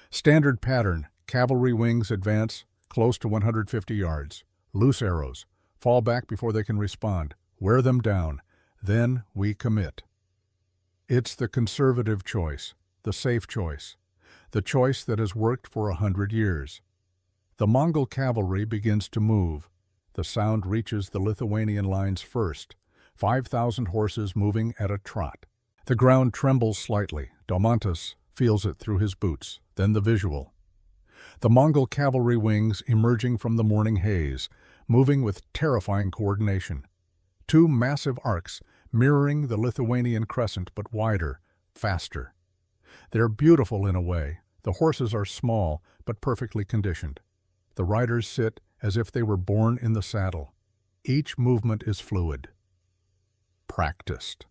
Standard pattern, cavalry wings advance close to 150 yards. Loose arrows, fall back before they can respond, wear them down. Then we commit. It's the conservative choice, the safe choice, the choice that has worked for 100 years. The Mongol cavalry begins to move. The sound reaches the Lithuanian lines first, 5,000 horses moving at a trot. The ground trembles slightly. Dalmantas feels it through his boots, then the visual. The Mongol cavalry wings emerging from the morning haze, moving with terrifying coordination. Two massive arcs mirroring the Lithuanian crescent but wider, faster. They're beautiful in a way. The horses are small but perfectly conditioned. The riders sit as if they were born in the saddle. Each movement is fluid. Practiced.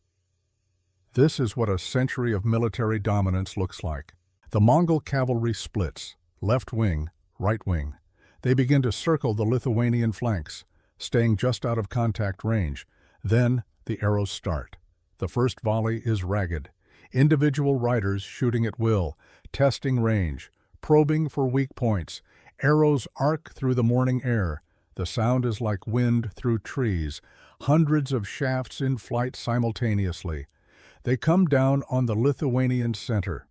This is what a century of military dominance looks like. The Mongol cavalry splits, left wing, right wing. They begin to circle the Lithuanian flanks, staying just out of contact range. Then the arrows start. The first volley is ragged. Individual riders shooting at will, testing range, probing for weak points. Arrows arc through the morning air. The sound is like wind through trees. Hundreds of shafts in flight simultaneously. They come down on the Lithuanian center.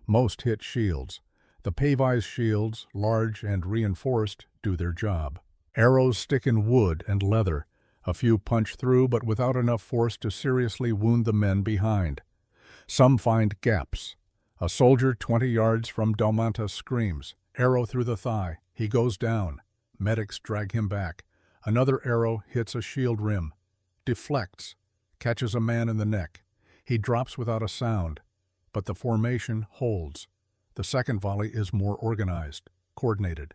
Most hit shields. The Pavi's shields, large and reinforced, do their job. Arrows stick in wood and leather. A few punch through, but without enough force to seriously wound the men behind. Some find gaps. A soldier 20 yards from Dalmantas screams. Arrow through the thigh. He goes down. Medics drag him back. Another arrow hits a shield rim. Deflects. Catches a man in the neck. He drops without a sound. But the formation holds. The second volley is more organized, coordinated.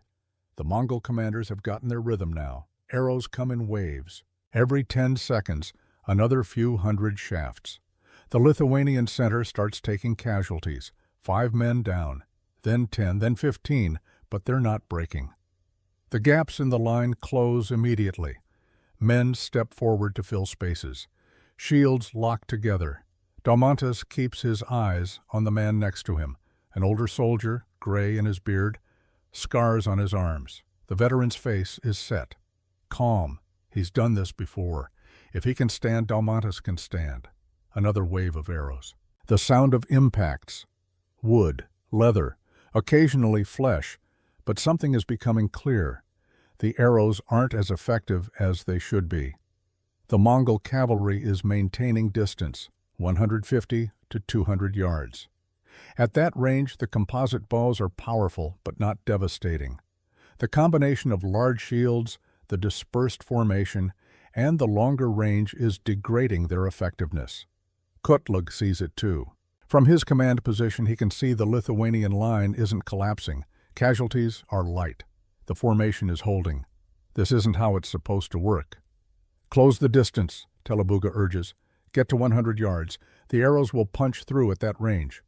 The Mongol commanders have gotten their rhythm now. Arrows come in waves. Every 10 seconds, another few hundred shafts. The Lithuanian center starts taking casualties. 5 men down, then 10, then 15, but they're not breaking. The gaps in the line close immediately. Men step forward to fill spaces. Shields lock together. Dalmantas keeps his eyes on the man next to him, an older soldier, gray in his beard, scars on his arms. The veteran's face is set, calm. He's done this before. If he can stand, Dalmantas can stand. Another wave of arrows. The sound of impacts. Wood, leather, occasionally flesh, but something is becoming clear. The arrows aren't as effective as they should be. The Mongol cavalry is maintaining distance, 150 to 200 yards. At that range, the composite bows are powerful but not devastating. The combination of large shields, the dispersed formation, and the longer range is degrading their effectiveness. Kutlug sees it too. From his command position, he can see the Lithuanian line isn't collapsing. Casualties are light. The formation is holding. This isn't how it's supposed to work. Close the distance, Telebuga urges. Get to 100 yards. The arrows will punch through at that range.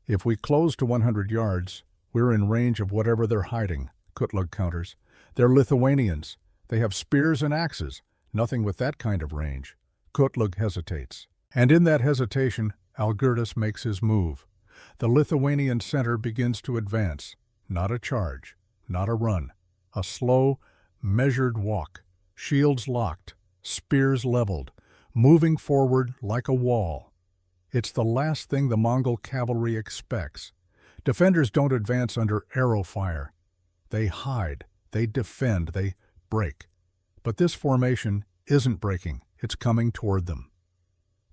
If we close to 100 yards, we're in range of whatever they're hiding, Kutlug counters. They're Lithuanians. They have spears and axes. Nothing with that kind of range. Kutlug hesitates. And in that hesitation, Algirdas makes his move. The Lithuanian center begins to advance. Not a charge, not a run. A slow, measured walk. Shields locked, spears leveled, moving forward like a wall. It's the last thing the Mongol cavalry expects. Defenders don't advance under arrow fire. They hide, they defend, they break. But this formation isn't breaking, it's coming toward them.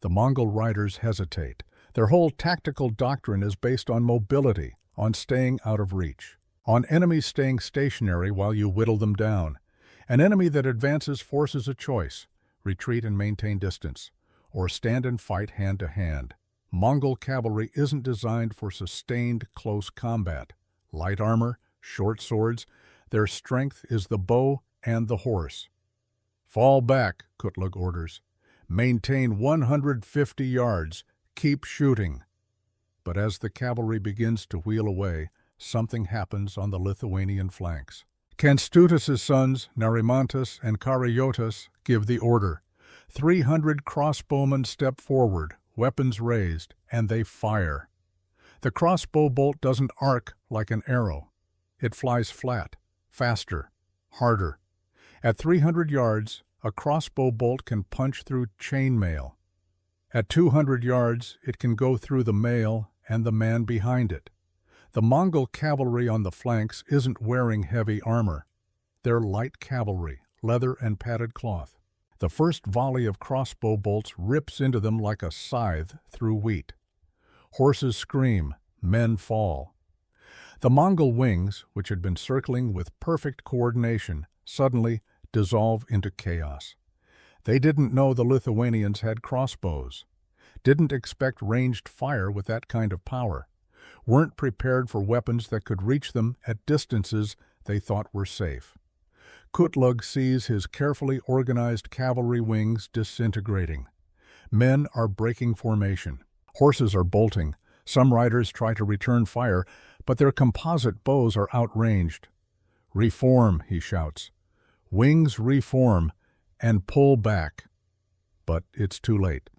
The Mongol riders hesitate. Their whole tactical doctrine is based on mobility, on staying out of reach, on enemies staying stationary while you whittle them down. An enemy that advances forces a choice: retreat and maintain distance, or stand and fight hand to hand. Mongol cavalry isn't designed for sustained, close combat. Light armor, short swords, their strength is the bow and the horse. Fall back, Kutlug orders. Maintain 150 yards. Keep shooting. But as the cavalry begins to wheel away, something happens on the Lithuanian flanks. Kęstutis' sons, Narimantas and Karajotas, give the order. 300 crossbowmen step forward, weapons raised, and they fire. The crossbow bolt doesn't arc like an arrow. It flies flat, faster, harder. At 300 yards, a crossbow bolt can punch through chainmail. At 200 yards, it can go through the mail and the man behind it. The Mongol cavalry on the flanks isn't wearing heavy armor. They're light cavalry, leather and padded cloth. The first volley of crossbow bolts rips into them like a scythe through wheat. Horses scream, men fall. The Mongol wings, which had been circling with perfect coordination, suddenly dissolve into chaos. They didn't know the Lithuanians had crossbows, didn't expect ranged fire with that kind of power, weren't prepared for weapons that could reach them at distances they thought were safe. Kutlug sees his carefully organized cavalry wings disintegrating. Men are breaking formation. Horses are bolting. Some riders try to return fire, but their composite bows are outranged. "Reform," he shouts. "Wings reform and pull back." But it's too late.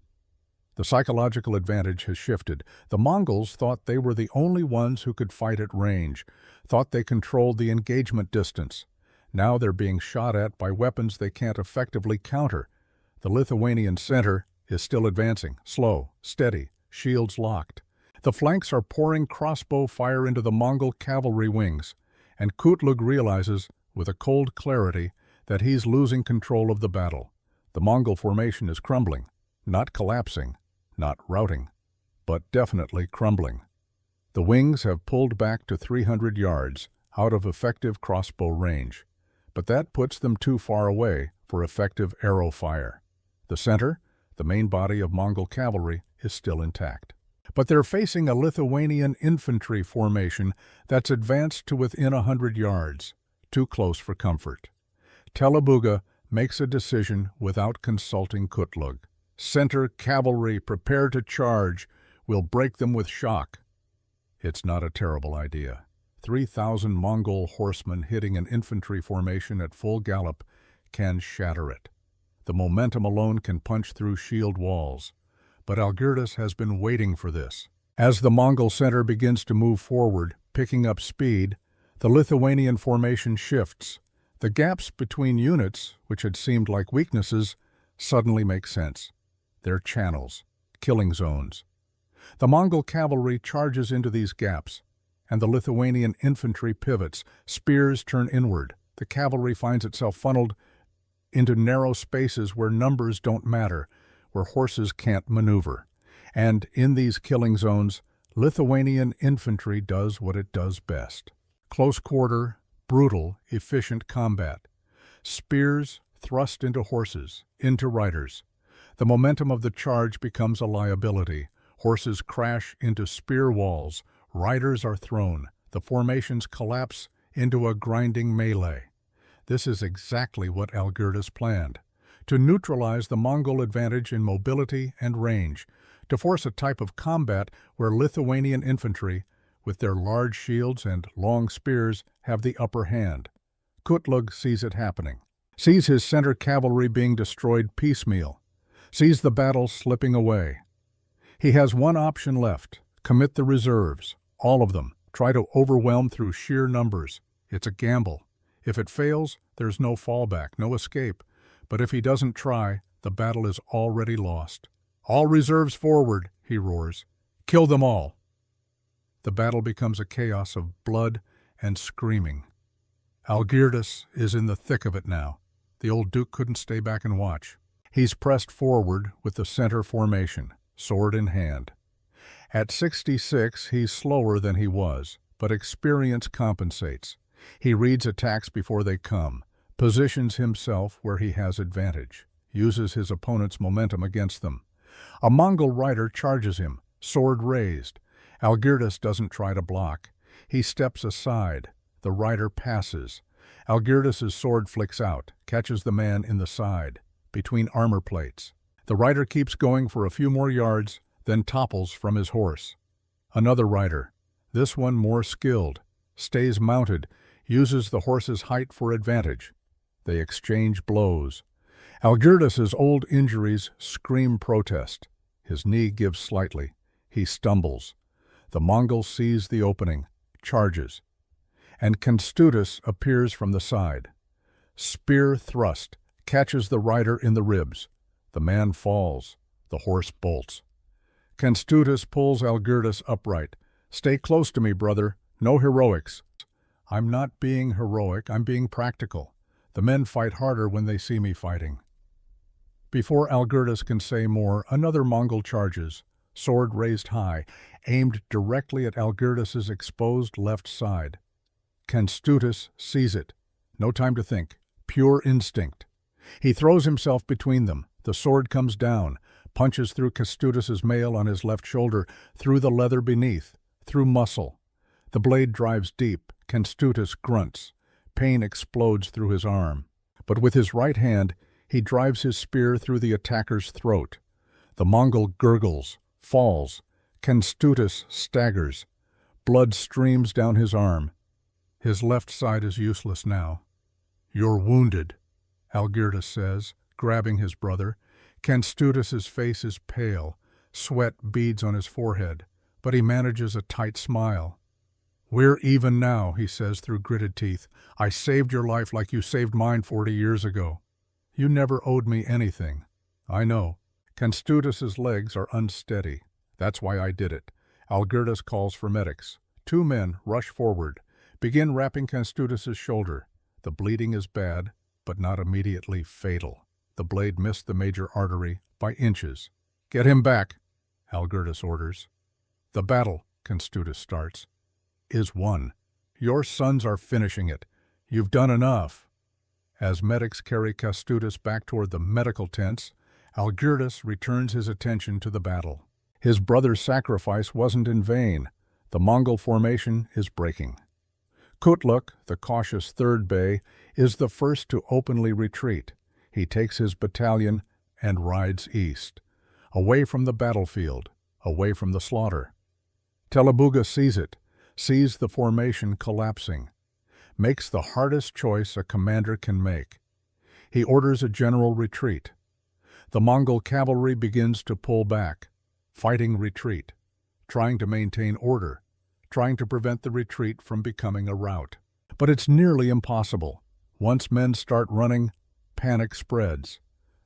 The psychological advantage has shifted. The Mongols thought they were the only ones who could fight at range, thought they controlled the engagement distance. Now they're being shot at by weapons they can't effectively counter. The Lithuanian center is still advancing, slow, steady, shields locked. The flanks are pouring crossbow fire into the Mongol cavalry wings, and Kutlug realizes, with a cold clarity, that he's losing control of the battle. The Mongol formation is crumbling, not collapsing, not routing, but definitely crumbling. The wings have pulled back to 300 yards, out of effective crossbow range, but that puts them too far away for effective arrow fire. The center, the main body of Mongol cavalry, is still intact. But they're facing a Lithuanian infantry formation that's advanced to within 100 yards, too close for comfort. Telebuga makes a decision without consulting Kutlug. "Center cavalry, prepare to charge. We'll break them with shock." It's not a terrible idea. 3,000 Mongol horsemen hitting an infantry formation at full gallop can shatter it. The momentum alone can punch through shield walls. But Algirdas has been waiting for this. As the Mongol center begins to move forward, picking up speed, the Lithuanian formation shifts. The gaps between units, which had seemed like weaknesses, suddenly make sense. They're channels, killing zones. The Mongol cavalry charges into these gaps, and the Lithuanian infantry pivots. Spears turn inward. The cavalry finds itself funneled into narrow spaces where numbers don't matter, where horses can't maneuver. And in these killing zones, Lithuanian infantry does what it does best. Close quarter, brutal, efficient combat. Spears thrust into horses, into riders. The momentum of the charge becomes a liability. Horses crash into spear walls. Riders are thrown. The formations collapse into a grinding melee. This is exactly what Algirdas planned: to neutralize the Mongol advantage in mobility and range, to force a type of combat where Lithuanian infantry, with their large shields and long spears, have the upper hand. Kutlug sees it happening, sees his center cavalry being destroyed piecemeal, sees the battle slipping away. He has one option left: commit the reserves, all of them, try to overwhelm through sheer numbers. It's a gamble. If it fails, there's no fallback, no escape. But if he doesn't try, the battle is already lost. "All reserves forward," he roars. "Kill them all." The battle becomes a chaos of blood and screaming. Algirdas is in the thick of it now. The old duke couldn't stay back and watch. He's pressed forward with the center formation, sword in hand. At 66, he's slower than he was, but experience compensates. He reads attacks before they come, positions himself where he has advantage, uses his opponent's momentum against them. A Mongol rider charges him, sword raised. Algirdas doesn't try to block. He steps aside. The rider passes. Algirdas's sword flicks out, catches the man in the side, between armor plates. The rider keeps going for a few more yards, then topples from his horse. Another rider, this one more skilled, stays mounted, uses the horse's height for advantage. They exchange blows. Algirdas's old injuries scream protest. His knee gives slightly. He stumbles. The Mongol sees the opening, charges. And Kęstutis appears from the side. Spear thrust, catches the rider in the ribs. The man falls. The horse bolts. Kęstutis pulls Algirdas upright. "Stay close to me, brother. No heroics." "I'm not being heroic, I'm being practical. The men fight harder when they see me fighting." Before Algirdas can say more, another Mongol charges, sword raised high, aimed directly at Algirdas's exposed left side. Kęstutis sees it. No time to think. Pure instinct. He throws himself between them. The sword comes down, punches through Kęstutis's mail on his left shoulder, through the leather beneath, through muscle. The blade drives deep. Kęstutis grunts. Pain explodes through his arm. But with his right hand, he drives his spear through the attacker's throat. The Mongol gurgles, falls. Kęstutis staggers. Blood streams down his arm. His left side is useless now. "You're wounded," Algirdas says, grabbing his brother. Kęstutis's face is pale. Sweat beads on his forehead, but he manages a tight smile. "We're even now," he says through gritted teeth. "I saved your life like you saved mine 40 years ago. You never owed me anything." "I know." Kęstutis's legs are unsteady. "That's why I did it." Algirdas calls for medics. 2 men rush forward, begin wrapping Kęstutis's shoulder. The bleeding is bad, but not immediately fatal. The blade missed the major artery by inches. "Get him back," Algirdas orders. "The battle," Kęstutis starts, "is won. Your sons are finishing it. You've done enough." As medics carry Kęstutis back toward the medical tents, Algirdas returns his attention to the battle. His brother's sacrifice wasn't in vain. The Mongol formation is breaking. Kutluk, the cautious third Bey, is the first to openly retreat. He takes his battalion and rides east, away from the battlefield, away from the slaughter. Telebuga sees it, sees the formation collapsing, makes the hardest choice a commander can make. He orders a general retreat. The Mongol cavalry begins to pull back, fighting retreat, trying to maintain order, trying to prevent the retreat from becoming a rout. But it's nearly impossible. Once men start running, panic spreads.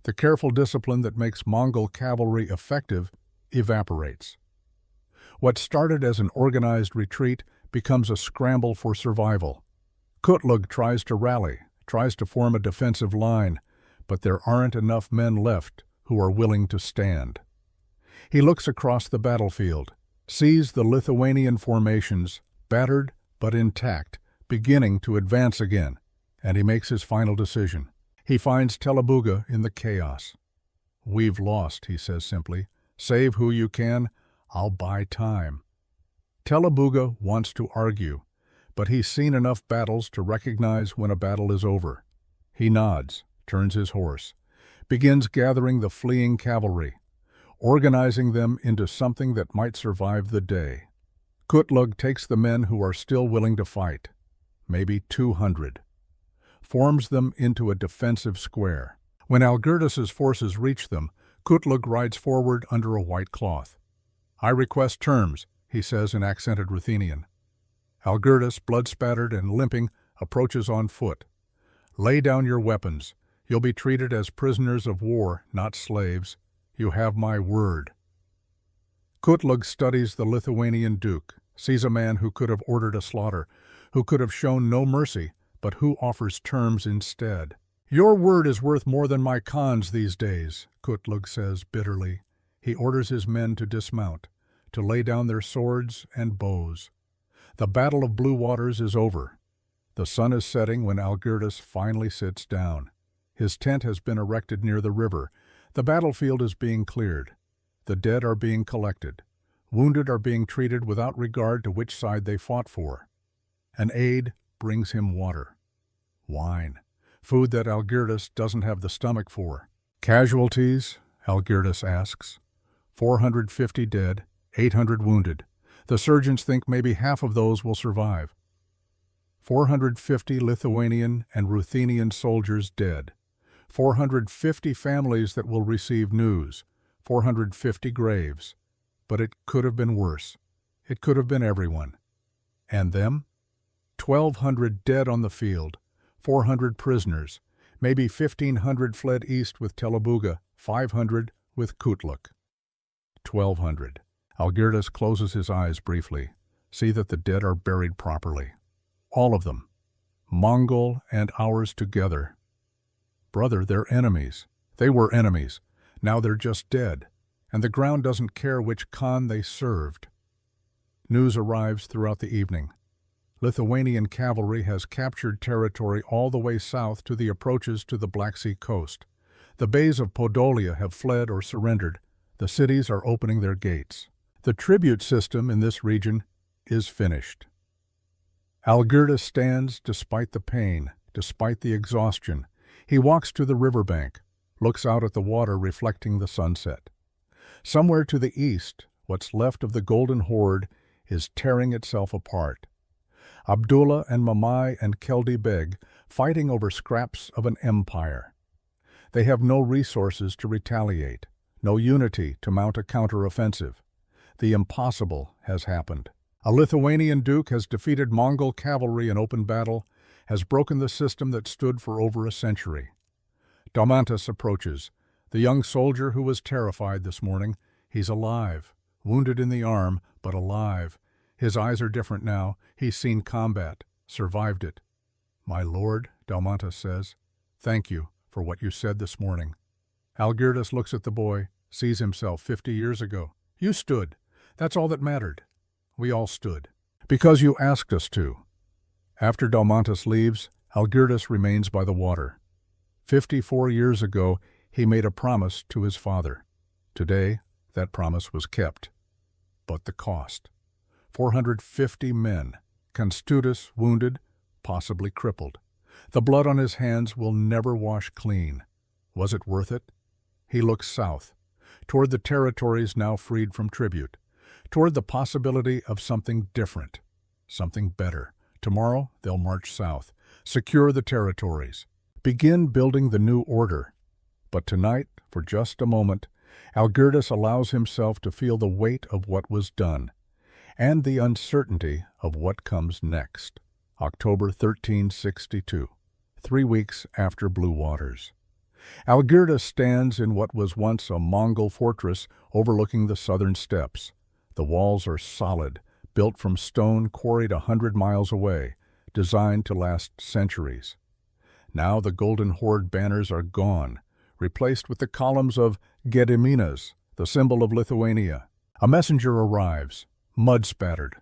The careful discipline that makes Mongol cavalry effective evaporates. What started as an organized retreat becomes a scramble for survival. Kutlug tries to rally, tries to form a defensive line, but there aren't enough men left who are willing to stand. He looks across the battlefield, sees the Lithuanian formations, battered but intact, beginning to advance again, and he makes his final decision. He finds Telebuga in the chaos. "We've lost," he says simply. "Save who you can. I'll buy time." Telebuga wants to argue, but he's seen enough battles to recognize when a battle is over. He nods, turns his horse, begins gathering the fleeing cavalry, organizing them into something that might survive the day. Kutlug takes the men who are still willing to fight, maybe 200, forms them into a defensive square. When Algirdas's forces reach them, Kutlug rides forward under a white cloth. "I request terms," he says in accented Ruthenian. Algirdas, blood-spattered and limping, approaches on foot. "Lay down your weapons. You'll be treated as prisoners of war, not slaves. You have my word." Kutlug studies the Lithuanian duke, sees a man who could have ordered a slaughter, who could have shown no mercy, but who offers terms instead. "Your word is worth more than my khans these days," Kutlug says bitterly. He orders his men to dismount, to lay down their swords and bows. The Battle of Blue Waters is over. The sun is setting when Algirdas finally sits down. His tent has been erected near the river. The battlefield is being cleared. The dead are being collected. Wounded are being treated without regard to which side they fought for. An aide brings him water, wine, food that Algirdas doesn't have the stomach for. "Casualties?" Algirdas asks. 450 dead, 800 wounded. The surgeons think maybe half of those will survive. 450 Lithuanian and Ruthenian soldiers dead. 450 families that will receive news. 450 graves. But it could have been worse. It could have been everyone. And them? 1,200 dead on the field. 400 prisoners. Maybe 1,500 fled east with Telebuga. 500 with Kutluk. 1,200. Algirdas closes his eyes briefly. See that the dead are buried properly. All of them. Mongol and ours together. Brother, they're enemies. They were enemies. Now they're just dead. And the ground doesn't care which khan they served. News arrives throughout the evening. Lithuanian cavalry has captured territory all the way south to the approaches to the Black Sea coast. The bays of Podolia have fled or surrendered. The cities are opening their gates. The tribute system in this region is finished. Algirdas stands despite the pain, despite the exhaustion. He walks to the riverbank, looks out at the water reflecting the sunset. Somewhere to the east, what's left of the Golden Horde is tearing itself apart. Abdullah and Mamai and Keldi Beg fighting over scraps of an empire. They have no resources to retaliate, no unity to mount a counteroffensive. The impossible has happened. A Lithuanian duke has defeated Mongol cavalry in open battle, has broken the system that stood for over a century. Daumantas approaches, the young soldier who was terrified this morning. He's alive, wounded in the arm, but alive. His eyes are different now. He's seen combat, survived it. "My lord," Daumantas says, "thank you for what you said this morning." Algirdas looks at the boy, sees himself 50 years ago. "You stood. That's all that mattered. We all stood. Because you asked us to." After Daumantas leaves, Algirdas remains by the water. 54 years ago, he made a promise to his father. Today, that promise was kept. But the cost. 450 men, Constutus wounded, possibly crippled. The blood on his hands will never wash clean. Was it worth it? He looks south, toward the territories now freed from tribute, toward the possibility of something different, something better. Tomorrow, they'll march south, secure the territories, begin building the new order. But tonight, for just a moment, Algirdas allows himself to feel the weight of what was done, and the uncertainty of what comes next. October 1362, 3 weeks after Blue Waters. Algirdas stands in what was once a Mongol fortress overlooking the southern steppes. The walls are solid, built from stone quarried 100 miles away, designed to last centuries. Now the Golden Horde banners are gone, replaced with the columns of Gediminas, the symbol of Lithuania. A messenger arrives, mud-spattered,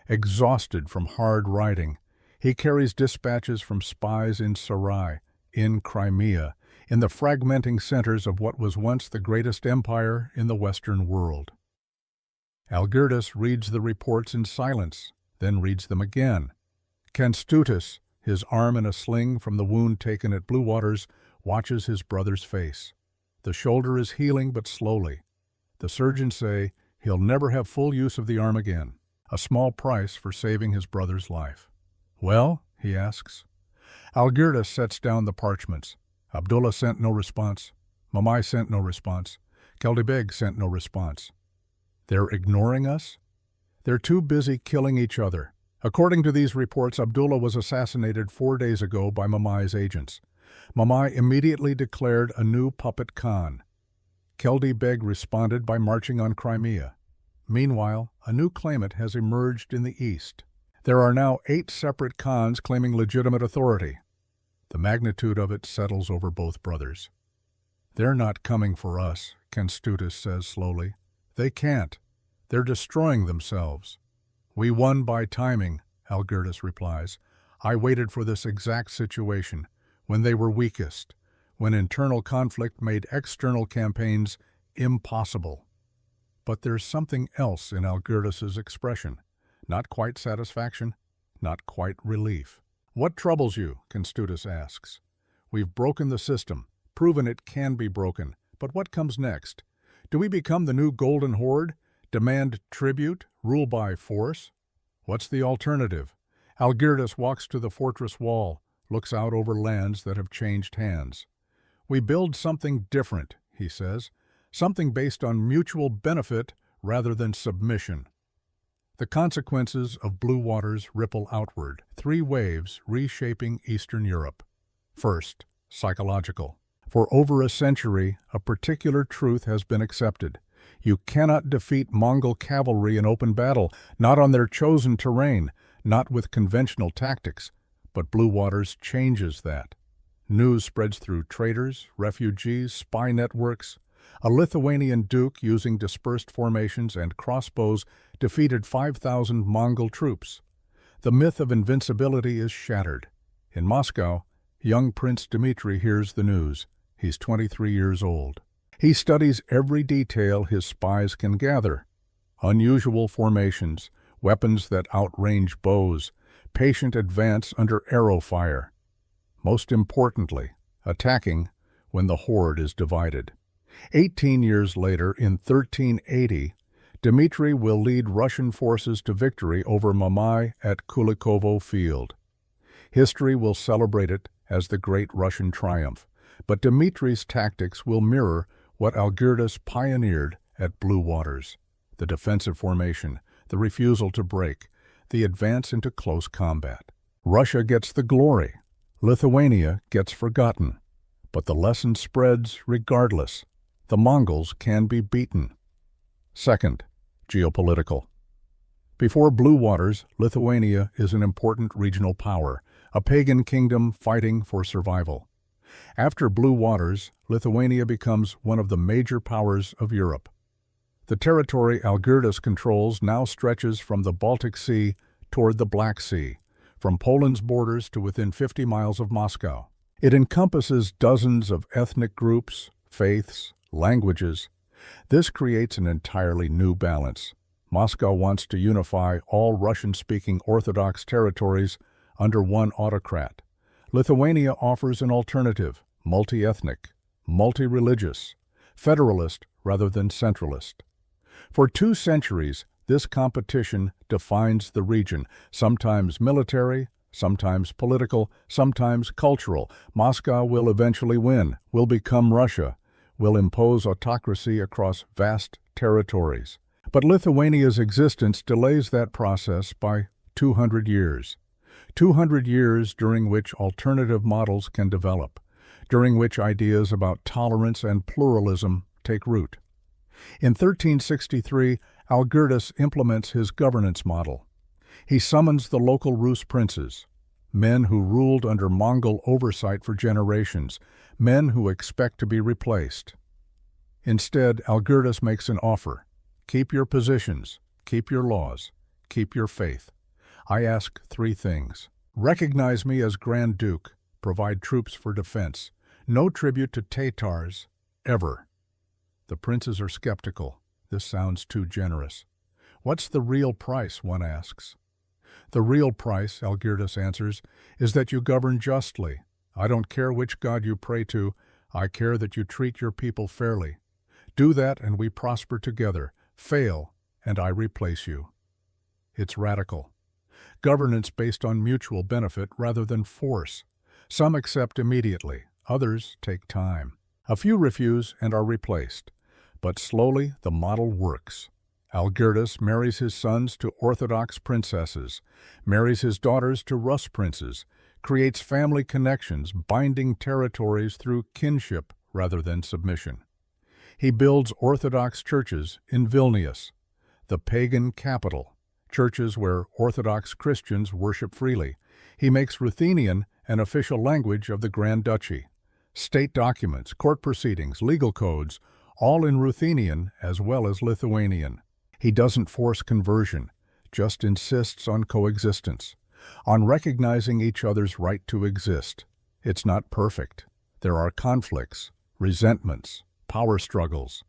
exhausted from hard riding. He carries dispatches from spies in Sarai, in Crimea, in the fragmenting centers of what was once the greatest empire in the Western world. Algirdas reads the reports in silence, then reads them again. Constutus, his arm in a sling from the wound taken at Blue Waters, watches his brother's face. The shoulder is healing but slowly. The surgeons say he'll never have full use of the arm again, a small price for saving his brother's life. "Well?" he asks. Algirdas sets down the parchments. Abdullah sent no response. Mamai sent no response. Keldibeg sent no response. They're ignoring us? They're too busy killing each other. According to these reports, Abdullah was assassinated 4 days ago by Mamai's agents. Mamai immediately declared a new puppet Khan. Keldibeg responded by marching on Crimea. Meanwhile, a new claimant has emerged in the east. There are now 8 separate Khans claiming legitimate authority. The magnitude of it settles over both brothers. "They're not coming for us," Kęstutis says slowly. "They can't. They're destroying themselves." "We won by timing," Algirdas replies. "I waited for this exact situation, when they were weakest, when internal conflict made external campaigns impossible." But there's something else in Algirdas's expression. Not quite satisfaction, not quite relief. "What troubles you?" Kęstutis asks. "We've broken the system, proven it can be broken, but what comes next? Do we become the new Golden Horde? Demand tribute? Rule by force? What's the alternative?" Algirdas walks to the fortress wall, looks out over lands that have changed hands. "We build something different," he says, "something based on mutual benefit rather than submission." The consequences of blue waters ripple outward, 3 waves reshaping Eastern Europe. First, psychological. For over a century, a particular truth has been accepted. You cannot defeat Mongol cavalry in open battle, not on their chosen terrain, not with conventional tactics. But blue waters changes that. News spreads through traders, refugees, spy networks. A Lithuanian duke using dispersed formations and crossbows defeated 5,000 Mongol troops. The myth of invincibility is shattered. In Moscow, young Prince Dmitri hears the news. He's 23 years old. He studies every detail his spies can gather. Unusual formations, weapons that outrange bows, patient advance under arrow fire. Most importantly, attacking when the horde is divided. 18 years later, in 1380, Dmitri will lead Russian forces to victory over Mamai at Kulikovo Field. History will celebrate it as the great Russian triumph, but Dmitri's tactics will mirror what Algirdas pioneered at Blue Waters: the defensive formation, the refusal to break, the advance into close combat. Russia gets the glory. Lithuania gets forgotten. But the lesson spreads regardless. The Mongols can be beaten. Second, geopolitical. Before Blue Waters, Lithuania is an important regional power, a pagan kingdom fighting for survival. After Blue Waters, Lithuania becomes one of the major powers of Europe. The territory Algirdas controls now stretches from the Baltic Sea toward the Black Sea, from Poland's borders to within 50 miles of Moscow. It encompasses dozens of ethnic groups, faiths, languages. This creates an entirely new balance. Moscow wants to unify all Russian-speaking Orthodox territories under one autocrat. Lithuania offers an alternative, multi-ethnic, multi-religious, federalist rather than centralist. For 2 centuries, this competition defines the region, sometimes military, sometimes political, sometimes cultural. Moscow will eventually win, will become Russia, will impose autocracy across vast territories. But Lithuania's existence delays that process by 200 years. 200 years during which alternative models can develop, during which ideas about tolerance and pluralism take root. In 1363, Algirdas implements his governance model. He summons the local Rus princes, men who ruled under Mongol oversight for generations, men who expect to be replaced. Instead, Algirdas makes an offer. Keep your positions, keep your laws, keep your faith. I ask 3 things. Recognize me as Grand Duke, provide troops for defense. No tribute to Tatars, ever. The princes are skeptical. This sounds too generous. What's the real price, one asks. The real price, Algirdas answers, is that you govern justly. I don't care which god you pray to, I care that you treat your people fairly. Do that and we prosper together. Fail, and I replace you. It's radical. Governance based on mutual benefit rather than force. Some accept immediately, others take time. A few refuse and are replaced. But slowly the model works. Algirdas marries his sons to Orthodox princesses, marries his daughters to Rus princes, creates family connections, binding territories through kinship rather than submission. He builds Orthodox churches in Vilnius, the pagan capital, churches where Orthodox Christians worship freely. He makes Ruthenian an official language of the Grand Duchy. State documents, court proceedings, legal codes, all in Ruthenian as well as Lithuanian. He doesn't force conversion, just insists on coexistence, on recognizing each other's right to exist. It's not perfect. There are conflicts, resentments, power struggles.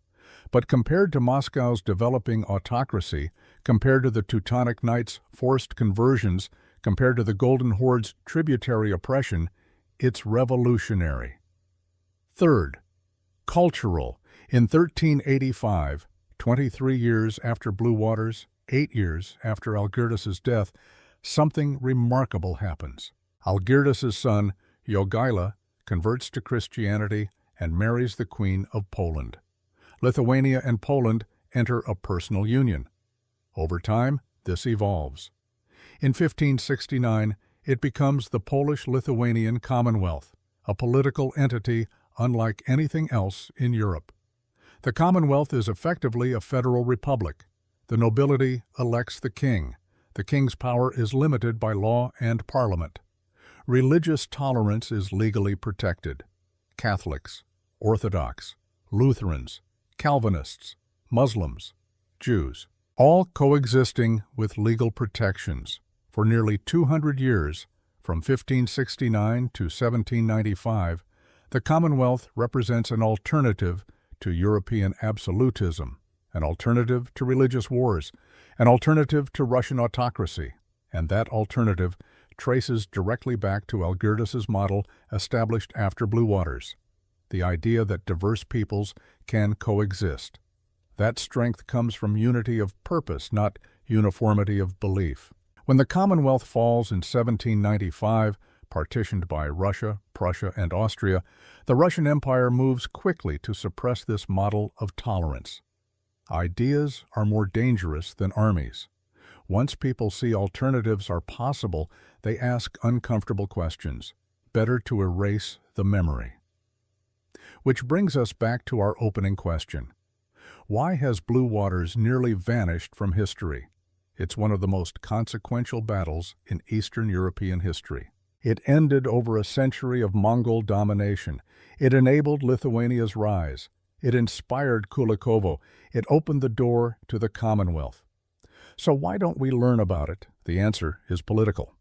But compared to Moscow's developing autocracy, compared to the Teutonic Knights' forced conversions, compared to the Golden Horde's tributary oppression, it's revolutionary. Third, cultural. In 1385, 23 years after Blue Waters, 8 years after Algirdas's death, something remarkable happens. Algirdas's son, Jogaila, converts to Christianity and marries the Queen of Poland. Lithuania and Poland enter a personal union. Over time, this evolves. In 1569, it becomes the Polish-Lithuanian Commonwealth, a political entity unlike anything else in Europe. The Commonwealth is effectively a federal republic. The nobility elects the king. The king's power is limited by law and parliament. Religious tolerance is legally protected. Catholics, Orthodox, Lutherans, Calvinists, Muslims, Jews, all coexisting with legal protections. For nearly 200 years, from 1569 to 1795, the Commonwealth represents an alternative to European absolutism, an alternative to religious wars, an alternative to Russian autocracy, and that alternative traces directly back to Algirdas's model established after Blue Waters, the idea that diverse peoples can coexist. That strength comes from unity of purpose, not uniformity of belief. When the Commonwealth falls in 1795, partitioned by Russia, Prussia, and Austria, the Russian Empire moves quickly to suppress this model of tolerance. Ideas are more dangerous than armies. Once people see alternatives are possible, they ask uncomfortable questions. Better to erase the memory. Which brings us back to our opening question. Why has Blue Waters nearly vanished from history? It's one of the most consequential battles in Eastern European history. It ended over a century of Mongol domination. It enabled Lithuania's rise. It inspired Kulikovo. It opened the door to the Commonwealth. So why don't we learn about it? The answer is political.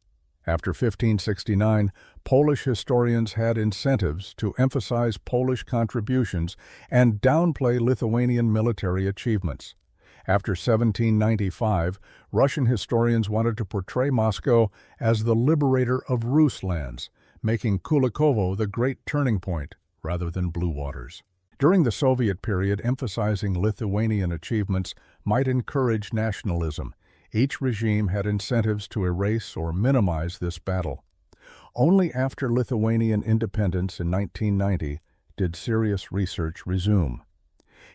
After 1569, Polish historians had incentives to emphasize Polish contributions and downplay Lithuanian military achievements. After 1795, Russian historians wanted to portray Moscow as the liberator of Rus lands, making Kulikovo the great turning point rather than Blue Waters. During the Soviet period, emphasizing Lithuanian achievements might encourage nationalism. Each regime had incentives to erase or minimize this battle. Only after Lithuanian independence in 1990 did serious research resume.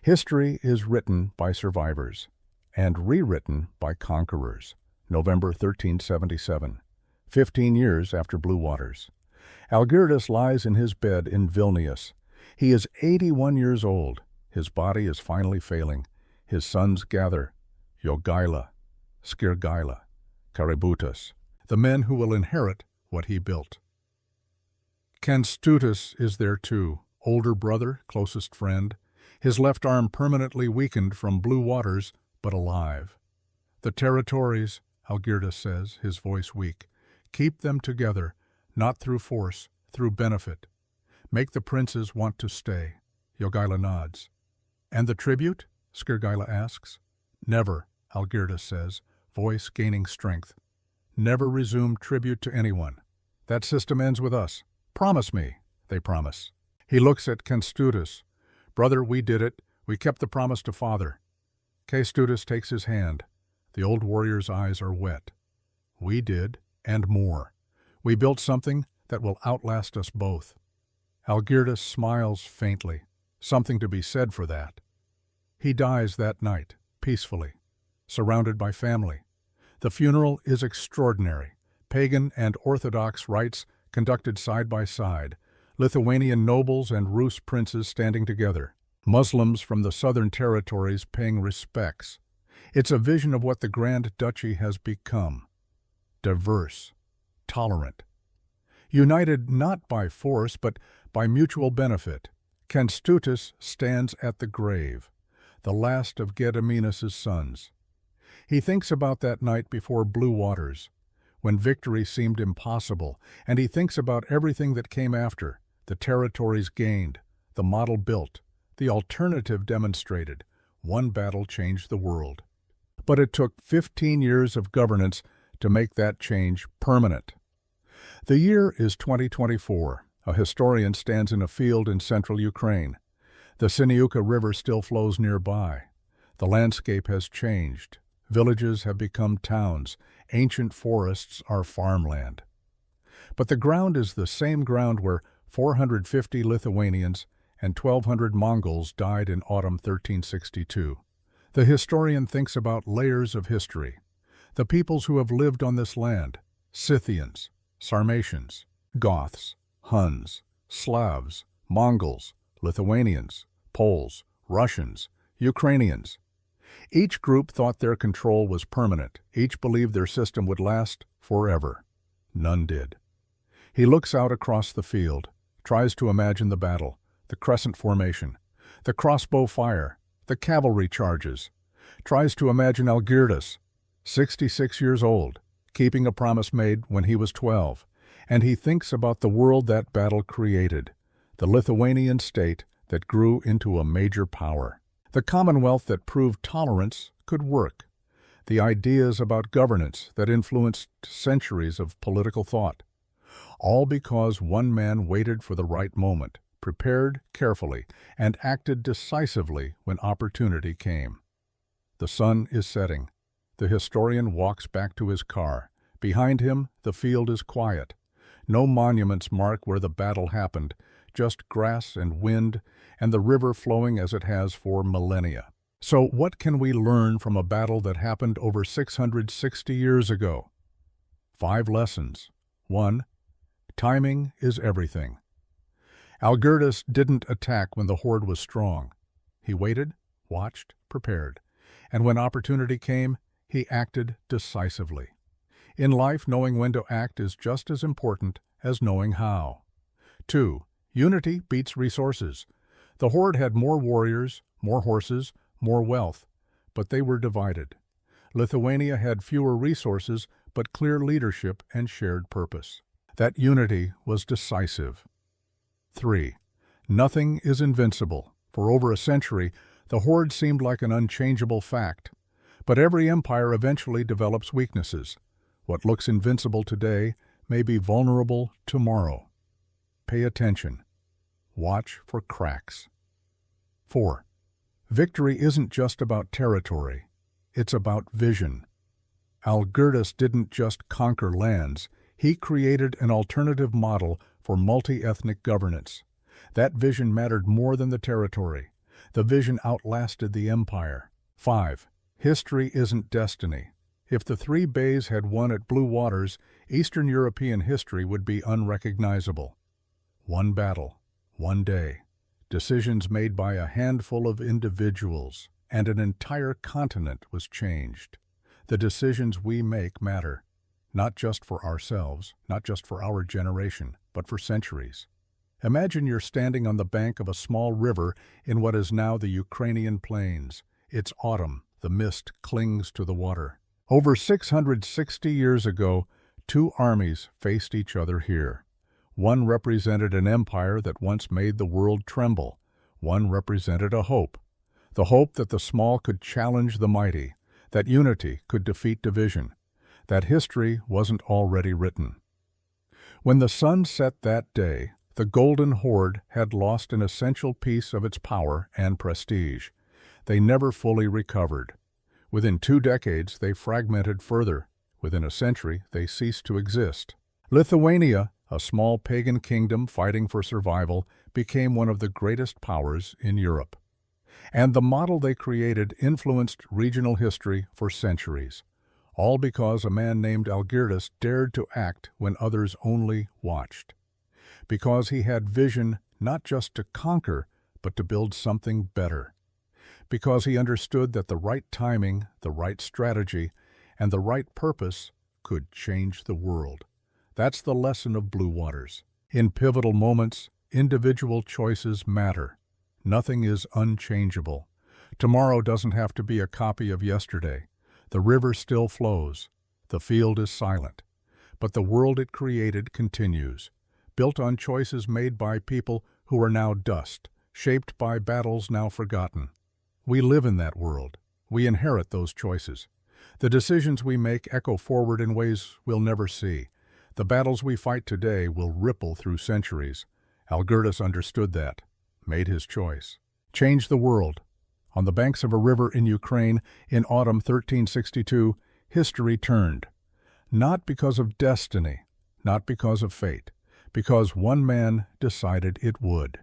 History is written by survivors and rewritten by conquerors. November 1377, 15 years after Blue Waters. Algirdas lies in his bed in Vilnius. He is 81 years old. His body is finally failing. His sons gather, Jogaila, Skirgaila, Kaributas, the men who will inherit what he built. Kęstutis is there too, older brother, closest friend, his left arm permanently weakened from Blue Waters, but alive. The territories, Algirdas says, his voice weak, keep them together, not through force, through benefit. Make the princes want to stay. Jogaila nods. And the tribute? Skirgaila asks. Never, Algirdas says, voice gaining strength. Never resume tribute to anyone. That system ends with us. Promise me, they promise. He looks at Kęstutis. Brother, we did it. We kept the promise to father. Kęstutis takes his hand. The old warrior's eyes are wet. We did, and more. We built something that will outlast us both. Algirdas smiles faintly, something to be said for that. He dies that night, peacefully, surrounded by family. The funeral is extraordinary. Pagan and Orthodox rites conducted side by side, Lithuanian nobles and Rus princes standing together, Muslims from the southern territories paying respects. It's a vision of what the Grand Duchy has become. Diverse, tolerant, united not by force but by mutual benefit. Kęstutis stands at the grave, the last of Gediminas' sons. He thinks about that night before Blue Waters, when victory seemed impossible, and he thinks about everything that came after, the territories gained, the model built, the alternative demonstrated. One battle changed the world. But it took 15 years of governance to make that change permanent. The year is 2024. A historian stands in a field in central Ukraine. The Sinyuka River still flows nearby. The landscape has changed. Villages have become towns. Ancient forests are farmland. But the ground is the same ground where 450 Lithuanians and 1,200 Mongols died in autumn 1362. The historian thinks about layers of history. The peoples who have lived on this land: Scythians, Sarmatians, Goths, Huns, Slavs, Mongols, Lithuanians, Poles, Russians, Ukrainians. Each group thought their control was permanent. Each believed their system would last forever. None did. He looks out across the field, tries to imagine the battle, the crescent formation, the crossbow fire, the cavalry charges, tries to imagine Algirdas, 66 years old, keeping a promise made when he was 12, and he thinks about the world that battle created, the Lithuanian state that grew into a major power. The Commonwealth that proved tolerance could work. The ideas about governance that influenced centuries of political thought. All because one man waited for the right moment, prepared carefully, and acted decisively when opportunity came. The sun is setting. The historian walks back to his car. Behind him, the field is quiet. No monuments mark where the battle happened, just grass and wind, and the river flowing as it has for millennia. So what can we learn from a battle that happened over 660 years ago? 5 lessons. 1. Timing is everything. Algirdas didn't attack when the horde was strong. He waited, watched, prepared, and when opportunity came, he acted decisively. In life, knowing when to act is just as important as knowing how. 2. Unity beats resources. The horde had more warriors, more horses, more wealth, but they were divided. Lithuania had fewer resources, but clear leadership and shared purpose. That unity was decisive. 3. Nothing is invincible. For over a century, the horde seemed like an unchangeable fact. But every empire eventually develops weaknesses. What looks invincible today may be vulnerable tomorrow. Pay attention. Watch for cracks. 4. Victory isn't just about territory. It's about vision. Algirdas didn't just conquer lands. He created an alternative model for multi-ethnic governance. That vision mattered more than the territory. The vision outlasted the empire. 5. History isn't destiny. If the 3 Beys had won at Blue Waters, Eastern European history would be unrecognizable. One battle, one day, decisions made by a handful of individuals, and an entire continent was changed. The decisions we make matter, not just for ourselves, not just for our generation, but for centuries. Imagine you're standing on the bank of a small river in what is now the Ukrainian plains. It's autumn. The mist clings to the water. Over 660 years ago, 2 armies faced each other here. One represented an empire that once made the world tremble. One represented a hope. The hope that the small could challenge the mighty, that unity could defeat division, that history wasn't already written. When the sun set that day, The Golden Horde had lost an essential piece of its power and prestige. They never fully recovered. Within 2 decades, they fragmented further. Within a century, they ceased to exist. Lithuania, a small pagan kingdom fighting for survival, became one of the greatest powers in Europe. And the model they created influenced regional history for centuries, all because a man named Algirdas dared to act when others only watched. Because he had vision not just to conquer, but to build something better. Because he understood that the right timing, the right strategy, and the right purpose could change the world. That's the lesson of Blue Waters. In pivotal moments, individual choices matter. Nothing is unchangeable. Tomorrow doesn't have to be a copy of yesterday. The river still flows. The field is silent. But the world it created continues, built on choices made by people who are now dust, shaped by battles now forgotten. We live in that world. We inherit those choices. The decisions we make echo forward in ways we'll never see. The battles we fight today will ripple through centuries. Algirdas understood that, made his choice. Changed the world. On the banks of a river in Ukraine, in autumn 1362, history turned. Not because of destiny, not because of fate, because one man decided it would.